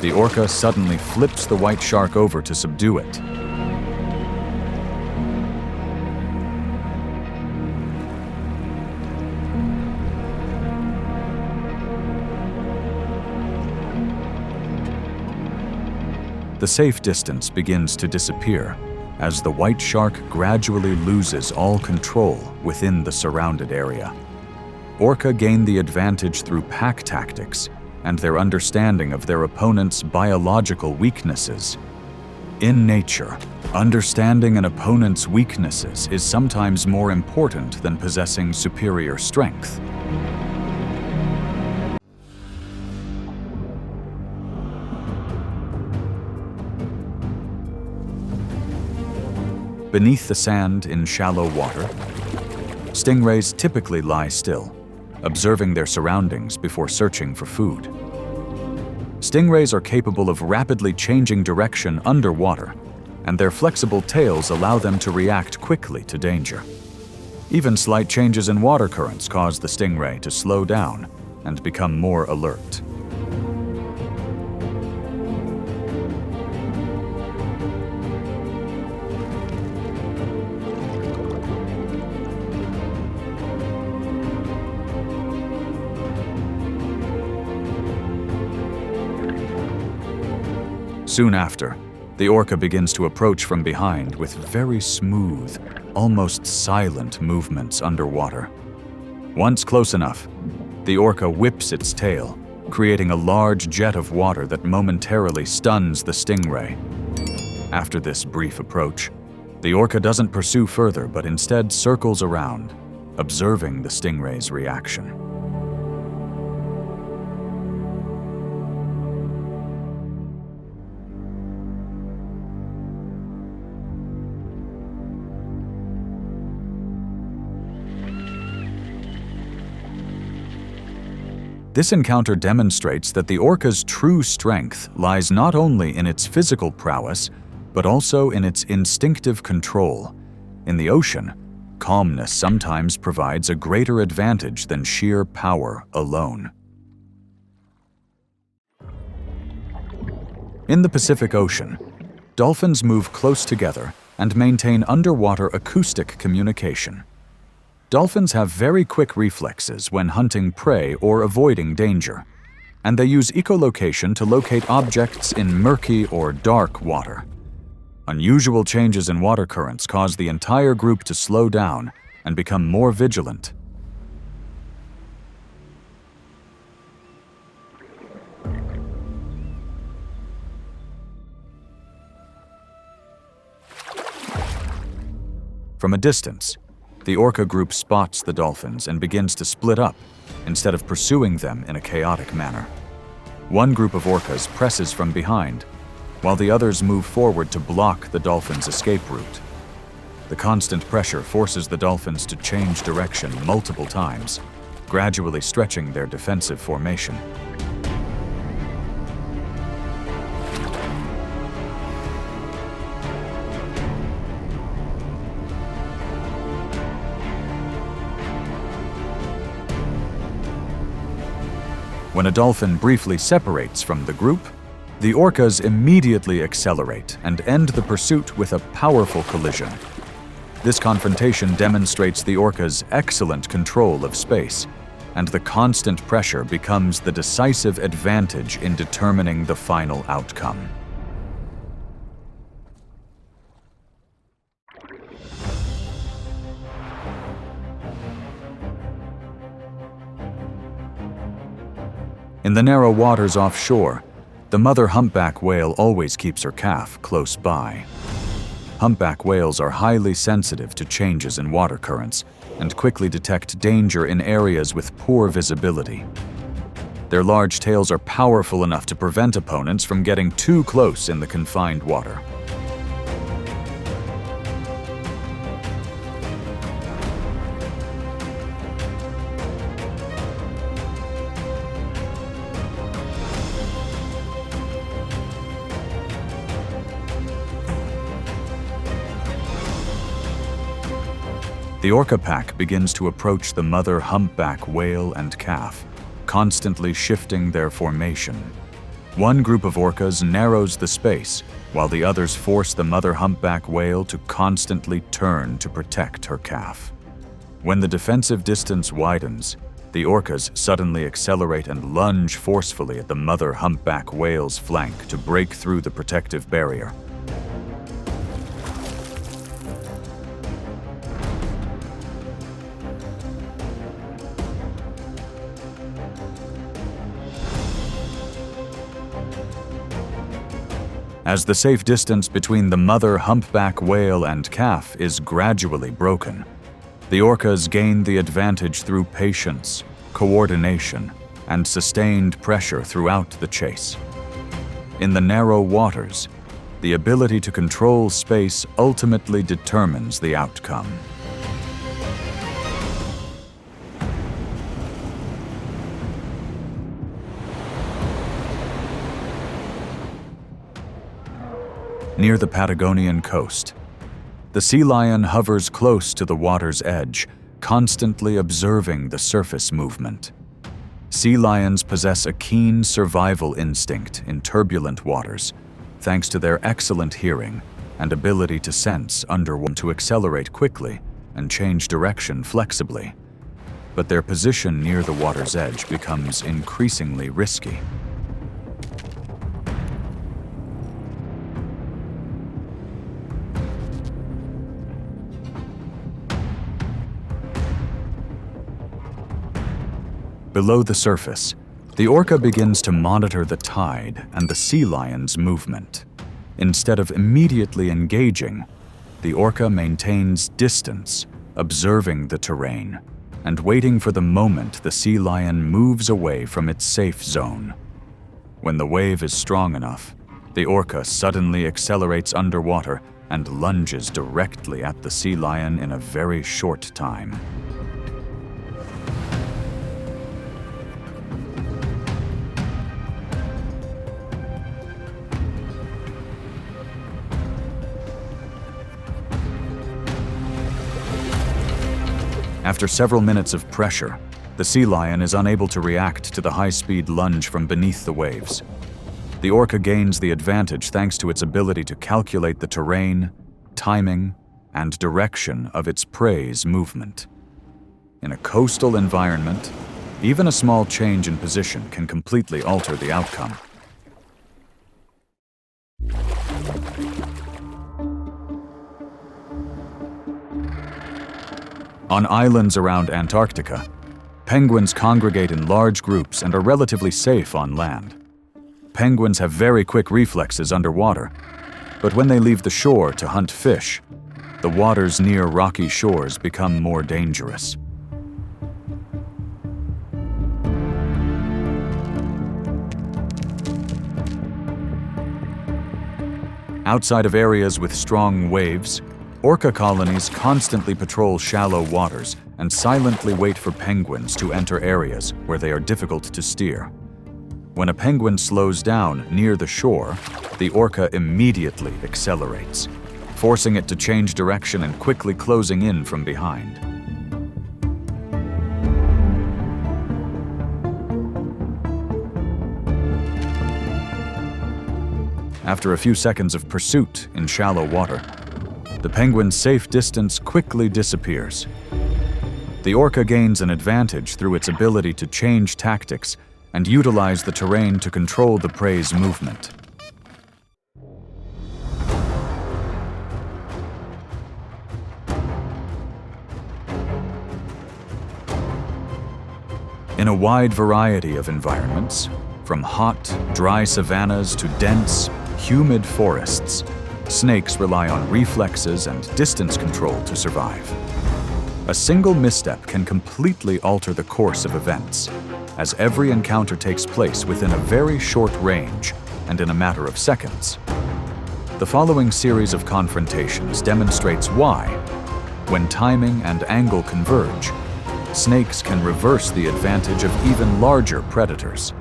the orca suddenly flips the white shark over to subdue it. The safe distance begins to disappear as the white shark gradually loses all control within the surrounded area. Orca gain the advantage through pack tactics and their understanding of their opponent's biological weaknesses. In nature, understanding an opponent's weaknesses is sometimes more important than possessing superior strength. Beneath the sand in shallow water, stingrays typically lie still, observing their surroundings before searching for food. Stingrays are capable of rapidly changing direction underwater, and their flexible tails allow them to react quickly to danger. Even slight changes in water currents cause the stingray to slow down and become more alert. Soon after, the orca begins to approach from behind with very smooth, almost silent movements underwater. Once close enough, the orca whips its tail, creating a large jet of water that momentarily stuns the stingray. After this brief approach, the orca doesn't pursue further but instead circles around, observing the stingray's reaction. This encounter demonstrates that the orca's true strength lies not only in its physical prowess, but also in its instinctive control. In the ocean, calmness sometimes provides a greater advantage than sheer power alone. In the Pacific Ocean, dolphins move close together and maintain underwater acoustic communication. Dolphins have very quick reflexes when hunting prey or avoiding danger, and they use echolocation to locate objects in murky or dark water. Unusual changes in water currents cause the entire group to slow down and become more vigilant. From a distance, the orca group spots the dolphins and begins to split up instead of pursuing them in a chaotic manner. One group of orcas presses from behind, while the others move forward to block the dolphins' escape route. The constant pressure forces the dolphins to change direction multiple times, gradually stretching their defensive formation. When a dolphin briefly separates from the group, the orcas immediately accelerate and end the pursuit with a powerful collision. This confrontation demonstrates the orca's excellent control of space, and the constant pressure becomes the decisive advantage in determining the final outcome. In the narrow waters offshore, the mother humpback whale always keeps her calf close by. Humpback whales are highly sensitive to changes in water currents and quickly detect danger in areas with poor visibility. Their large tails are powerful enough to prevent opponents from getting too close in the confined water. The orca pack begins to approach the mother humpback whale and calf, constantly shifting their formation. One group of orcas narrows the space, while the others force the mother humpback whale to constantly turn to protect her calf. When the defensive distance widens, the orcas suddenly accelerate and lunge forcefully at the mother humpback whale's flank to break through the protective barrier. As the safe distance between the mother humpback whale and calf is gradually broken, the orcas gain the advantage through patience, coordination, and sustained pressure throughout the chase. In the narrow waters, the ability to control space ultimately determines the outcome. Near the Patagonian coast, the sea lion hovers close to the water's edge, constantly observing the surface movement. Sea lions possess a keen survival instinct in turbulent waters, thanks to their excellent hearing and ability to sense underwater, to accelerate quickly and change direction flexibly. But their position near the water's edge becomes increasingly risky. Below the surface, the orca begins to monitor the tide and the sea lion's movement. Instead of immediately engaging, the orca maintains distance, observing the terrain, and waiting for the moment the sea lion moves away from its safe zone. When the wave is strong enough, the orca suddenly accelerates underwater and lunges directly at the sea lion in a very short time. After several minutes of pressure, the sea lion is unable to react to the high-speed lunge from beneath the waves. The orca gains the advantage thanks to its ability to calculate the terrain, timing, and direction of its prey's movement. In a coastal environment, even a small change in position can completely alter the outcome. On islands around Antarctica, penguins congregate in large groups and are relatively safe on land. Penguins have very quick reflexes underwater, but when they leave the shore to hunt fish, the waters near rocky shores become more dangerous. Outside of areas with strong waves, orca colonies constantly patrol shallow waters and silently wait for penguins to enter areas where they are difficult to steer. When a penguin slows down near the shore, the orca immediately accelerates, forcing it to change direction and quickly closing in from behind. After a few seconds of pursuit in shallow water, the penguin's safe distance quickly disappears. The orca gains an advantage through its ability to change tactics and utilize the terrain to control the prey's movement. In a wide variety of environments, from hot, dry savannas to dense, humid forests, snakes rely on reflexes and distance control to survive. A single misstep can completely alter the course of events, as every encounter takes place within a very short range and in a matter of seconds. The following series of confrontations demonstrates why, when timing and angle converge, snakes can reverse the advantage of even larger predators.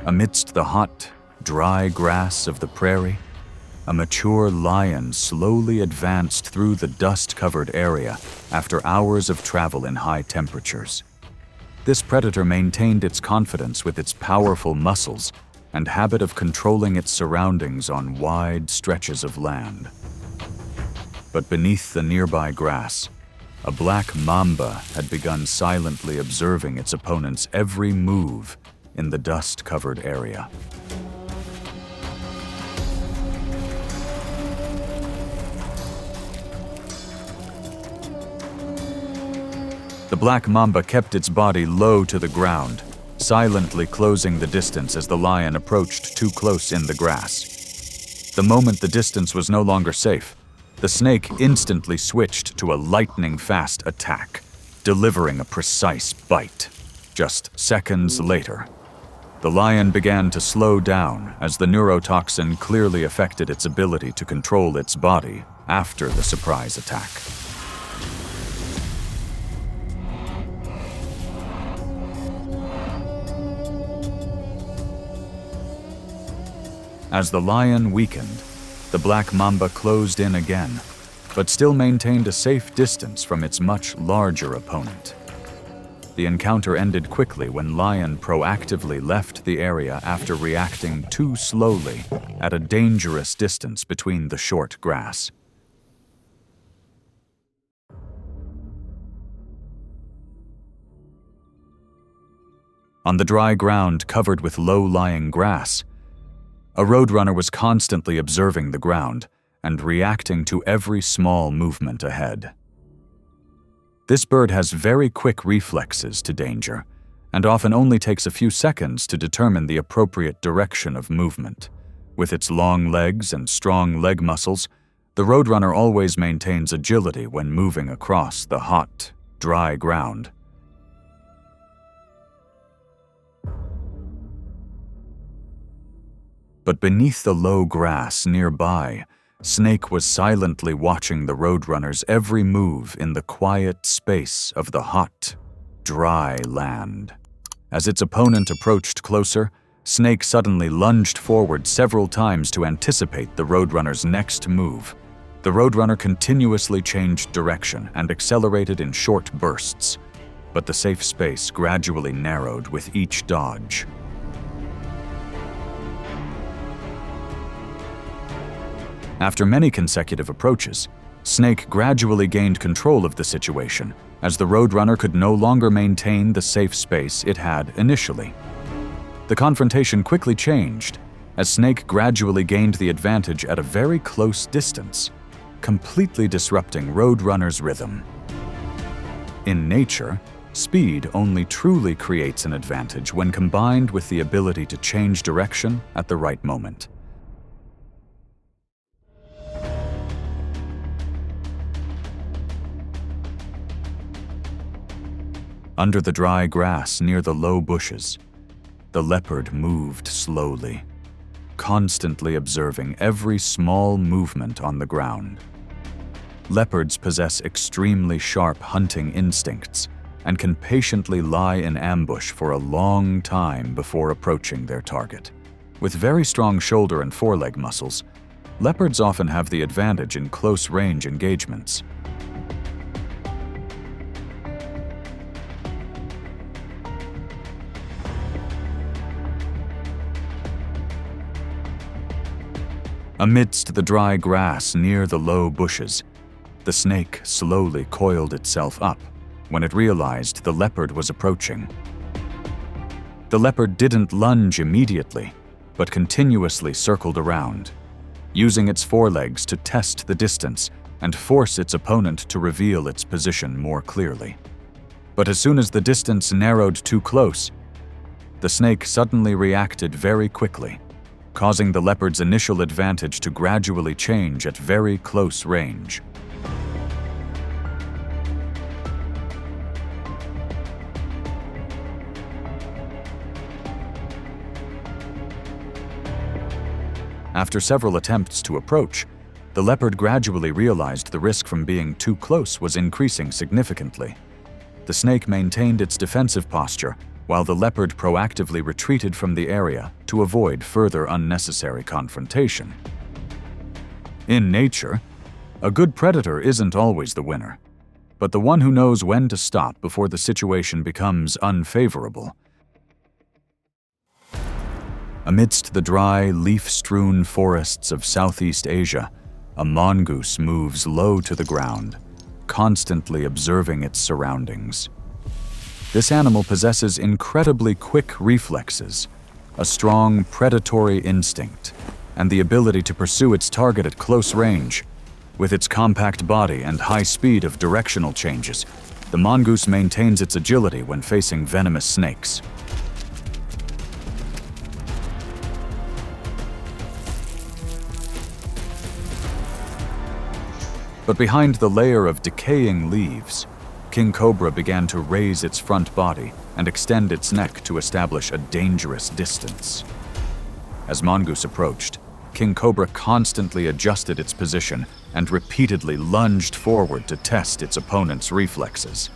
Amidst the hot, dry grass of the prairie, a mature lion slowly advanced through the dust-covered area after hours of travel in high temperatures. This predator maintained its confidence with its powerful muscles and habit of controlling its surroundings on wide stretches of land. But beneath the nearby grass, a black mamba had begun silently observing its opponent's every move in the dust-covered area. The black mamba kept its body low to the ground, silently closing the distance as the lion approached too close in the grass. The moment the distance was no longer safe, the snake instantly switched to a lightning-fast attack, delivering a precise bite. Just seconds later, the lion began to slow down as the neurotoxin clearly affected its ability to control its body after the surprise attack. As the lion weakened, the black mamba closed in again, but still maintained a safe distance from its much larger opponent. The encounter ended quickly when lion proactively left the area after reacting too slowly at a dangerous distance between the short grass. On the dry ground covered with low-lying grass, a roadrunner was constantly observing the ground and reacting to every small movement ahead. This bird has very quick reflexes to danger and often only takes a few seconds to determine the appropriate direction of movement. With its long legs and strong leg muscles, the roadrunner always maintains agility when moving across the hot, dry ground. But beneath the low grass nearby, Snake was silently watching the roadrunner's every move in the quiet space of the hot, dry land. As its opponent approached closer, Snake suddenly lunged forward several times to anticipate the roadrunner's next move. The roadrunner continuously changed direction and accelerated in short bursts, but the safe space gradually narrowed with each dodge. After many consecutive approaches, Snake gradually gained control of the situation as the roadrunner could no longer maintain the safe space it had initially. The confrontation quickly changed as Snake gradually gained the advantage at a very close distance, completely disrupting roadrunner's rhythm. In nature, speed only truly creates an advantage when combined with the ability to change direction at the right moment. Under the dry grass near the low bushes, the leopard moved slowly, constantly observing every small movement on the ground. Leopards possess extremely sharp hunting instincts and can patiently lie in ambush for a long time before approaching their target. With very strong shoulder and foreleg muscles, leopards often have the advantage in close-range engagements. Amidst the dry grass near the low bushes, the snake slowly coiled itself up when it realized the leopard was approaching. The leopard didn't lunge immediately, but continuously circled around, using its forelegs to test the distance and force its opponent to reveal its position more clearly. But as soon as the distance narrowed too close, the snake suddenly reacted very quickly, causing the leopard's initial advantage to gradually change at very close range. After several attempts to approach, the leopard gradually realized the risk from being too close was increasing significantly. The snake maintained its defensive posture while the leopard proactively retreated from the area to avoid further unnecessary confrontation. In nature, a good predator isn't always the winner, but the one who knows when to stop before the situation becomes unfavorable. Amidst the dry, leaf-strewn forests of Southeast Asia, a mongoose moves low to the ground, constantly observing its surroundings. This animal possesses incredibly quick reflexes, a strong predatory instinct, and the ability to pursue its target at close range. With its compact body and high speed of directional changes, the mongoose maintains its agility when facing venomous snakes. But behind the layer of decaying leaves, king cobra began to raise its front body and extend its neck to establish a dangerous distance. As mongoose approached, king cobra constantly adjusted its position and repeatedly lunged forward to test its opponent's reflexes.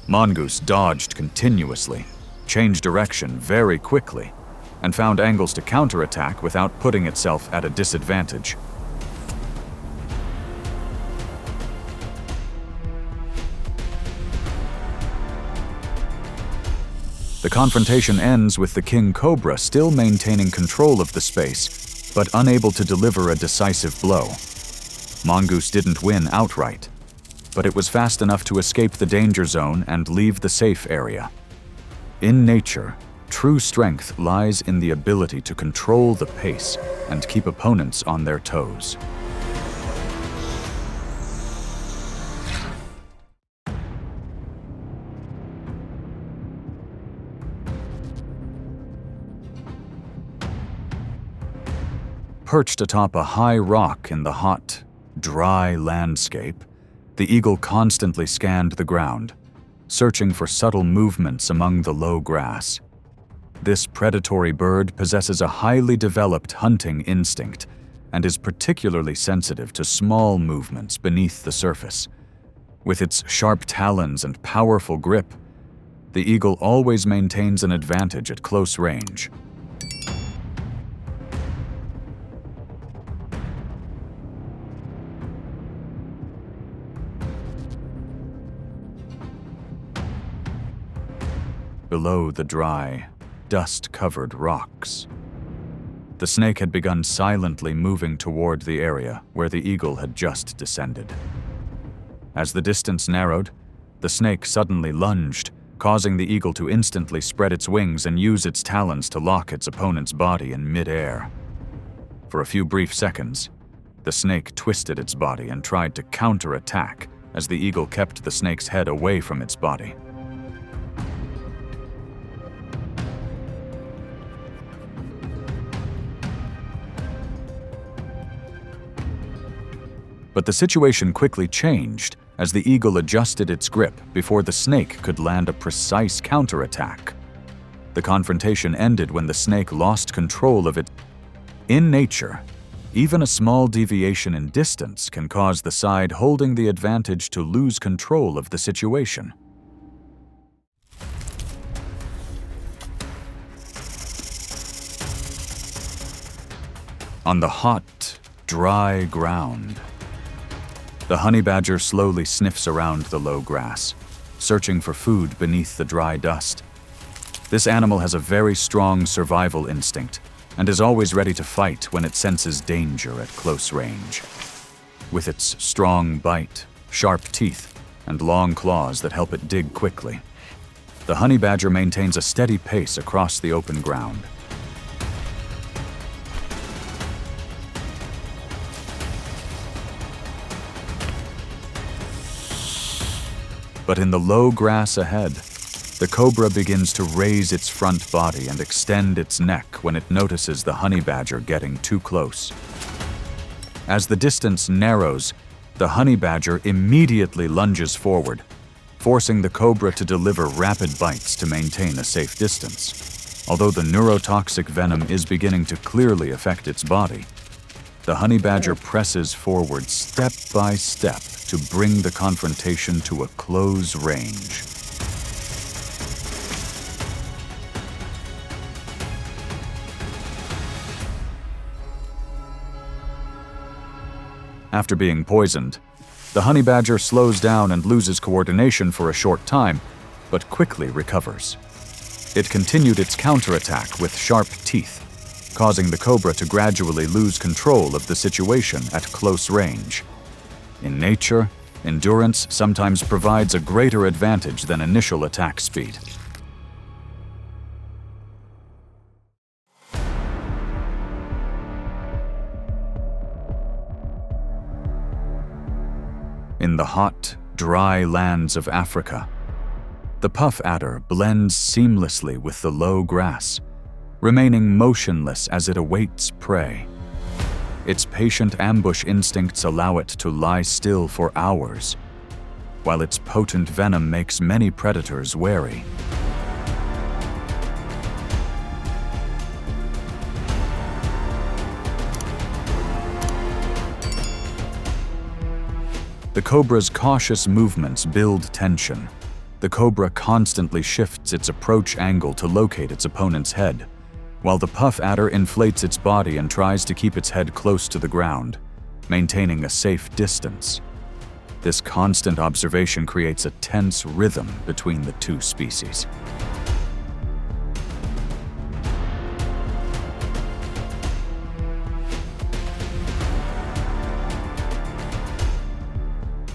Mongoose dodged continuously, changed direction very quickly, and found angles to counterattack without putting itself at a disadvantage. The confrontation ends with the king cobra still maintaining control of the space, but unable to deliver a decisive blow. Mongoose didn't win outright, but it was fast enough to escape the danger zone and leave the safe area. In nature, true strength lies in the ability to control the pace and keep opponents on their toes. Perched atop a high rock in the hot, dry landscape, the eagle constantly scanned the ground, searching for subtle movements among the low grass. This predatory bird possesses a highly developed hunting instinct and is particularly sensitive to small movements beneath the surface. With its sharp talons and powerful grip, the eagle always maintains an advantage at close range. Below the dry, dust-covered rocks, the snake had begun silently moving toward the area where the eagle had just descended. As the distance narrowed, the snake suddenly lunged, causing the eagle to instantly spread its wings and use its talons to lock its opponent's body in mid-air. For a few brief seconds, the snake twisted its body and tried to counterattack as the eagle kept the snake's head away from its body. But the situation quickly changed as the eagle adjusted its grip before the snake could land a precise counterattack. The confrontation ended when the snake lost control of it. In nature, even a small deviation in distance can cause the side holding the advantage to lose control of the situation. On the hot, dry ground, the honey badger slowly sniffs around the low grass, searching for food beneath the dry dust. This animal has a very strong survival instinct and is always ready to fight when it senses danger at close range. With its strong bite, sharp teeth, and long claws that help it dig quickly, the honey badger maintains a steady pace across the open ground. But in the low grass ahead, the cobra begins to raise its front body and extend its neck when it notices the honey badger getting too close. As the distance narrows, the honey badger immediately lunges forward, forcing the cobra to deliver rapid bites to maintain a safe distance. Although the neurotoxic venom is beginning to clearly affect its body, the honey badger presses forward step by step to bring the confrontation to a close range. After being poisoned, the honey badger slows down and loses coordination for a short time, but quickly recovers. It continued its counterattack with sharp teeth, causing the cobra to gradually lose control of the situation at close range. In nature, endurance sometimes provides a greater advantage than initial attack speed. In the hot, dry lands of Africa, the puff adder blends seamlessly with the low grass, remaining motionless as it awaits prey. Its patient ambush instincts allow it to lie still for hours, while its potent venom makes many predators wary. The cobra's cautious movements build tension. The cobra constantly shifts its approach angle to locate its opponent's head, while the puff adder inflates its body and tries to keep its head close to the ground, maintaining a safe distance. This constant observation creates a tense rhythm between the two species.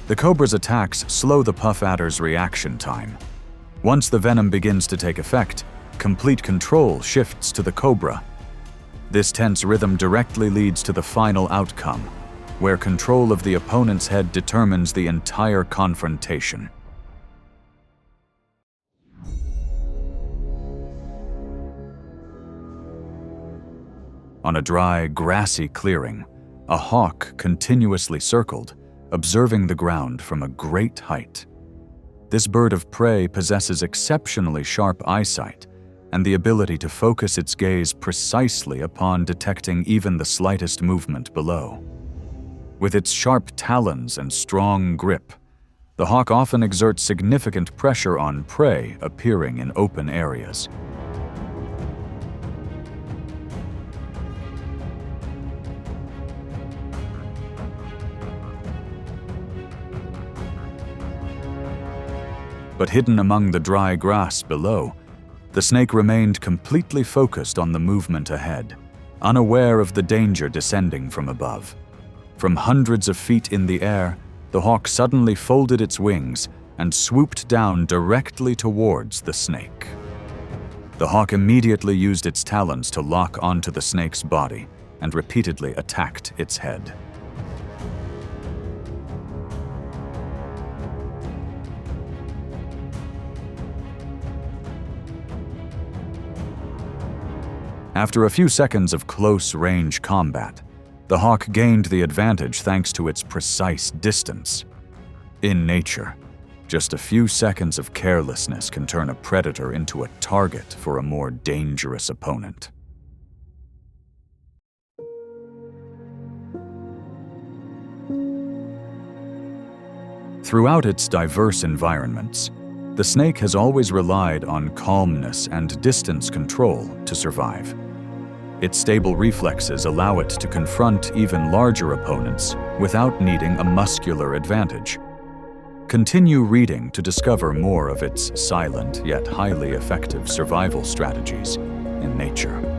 The cobra's attacks slow the puff adder's reaction time. Once the venom begins to take effect, complete control shifts to the cobra. This tense rhythm directly leads to the final outcome, where control of the opponent's head determines the entire confrontation. On a dry, grassy clearing, a hawk continuously circled, observing the ground from a great height. This bird of prey possesses exceptionally sharp eyesight and the ability to focus its gaze precisely upon detecting even the slightest movement below. With its sharp talons and strong grip, the hawk often exerts significant pressure on prey appearing in open areas. But hidden among the dry grass below, the snake remained completely focused on the movement ahead, unaware of the danger descending from above. From hundreds of feet in the air, the hawk suddenly folded its wings and swooped down directly towards the snake. The hawk immediately used its talons to lock onto the snake's body and repeatedly attacked its head. After a few seconds of close-range combat, the hawk gained the advantage thanks to its precise distance. In nature, just a few seconds of carelessness can turn a predator into a target for a more dangerous opponent. Throughout its diverse environments, the snake has always relied on calmness and distance control to survive. Its stable reflexes allow it to confront even larger opponents without needing a muscular advantage. Continue reading to discover more of its silent yet highly effective survival strategies in nature.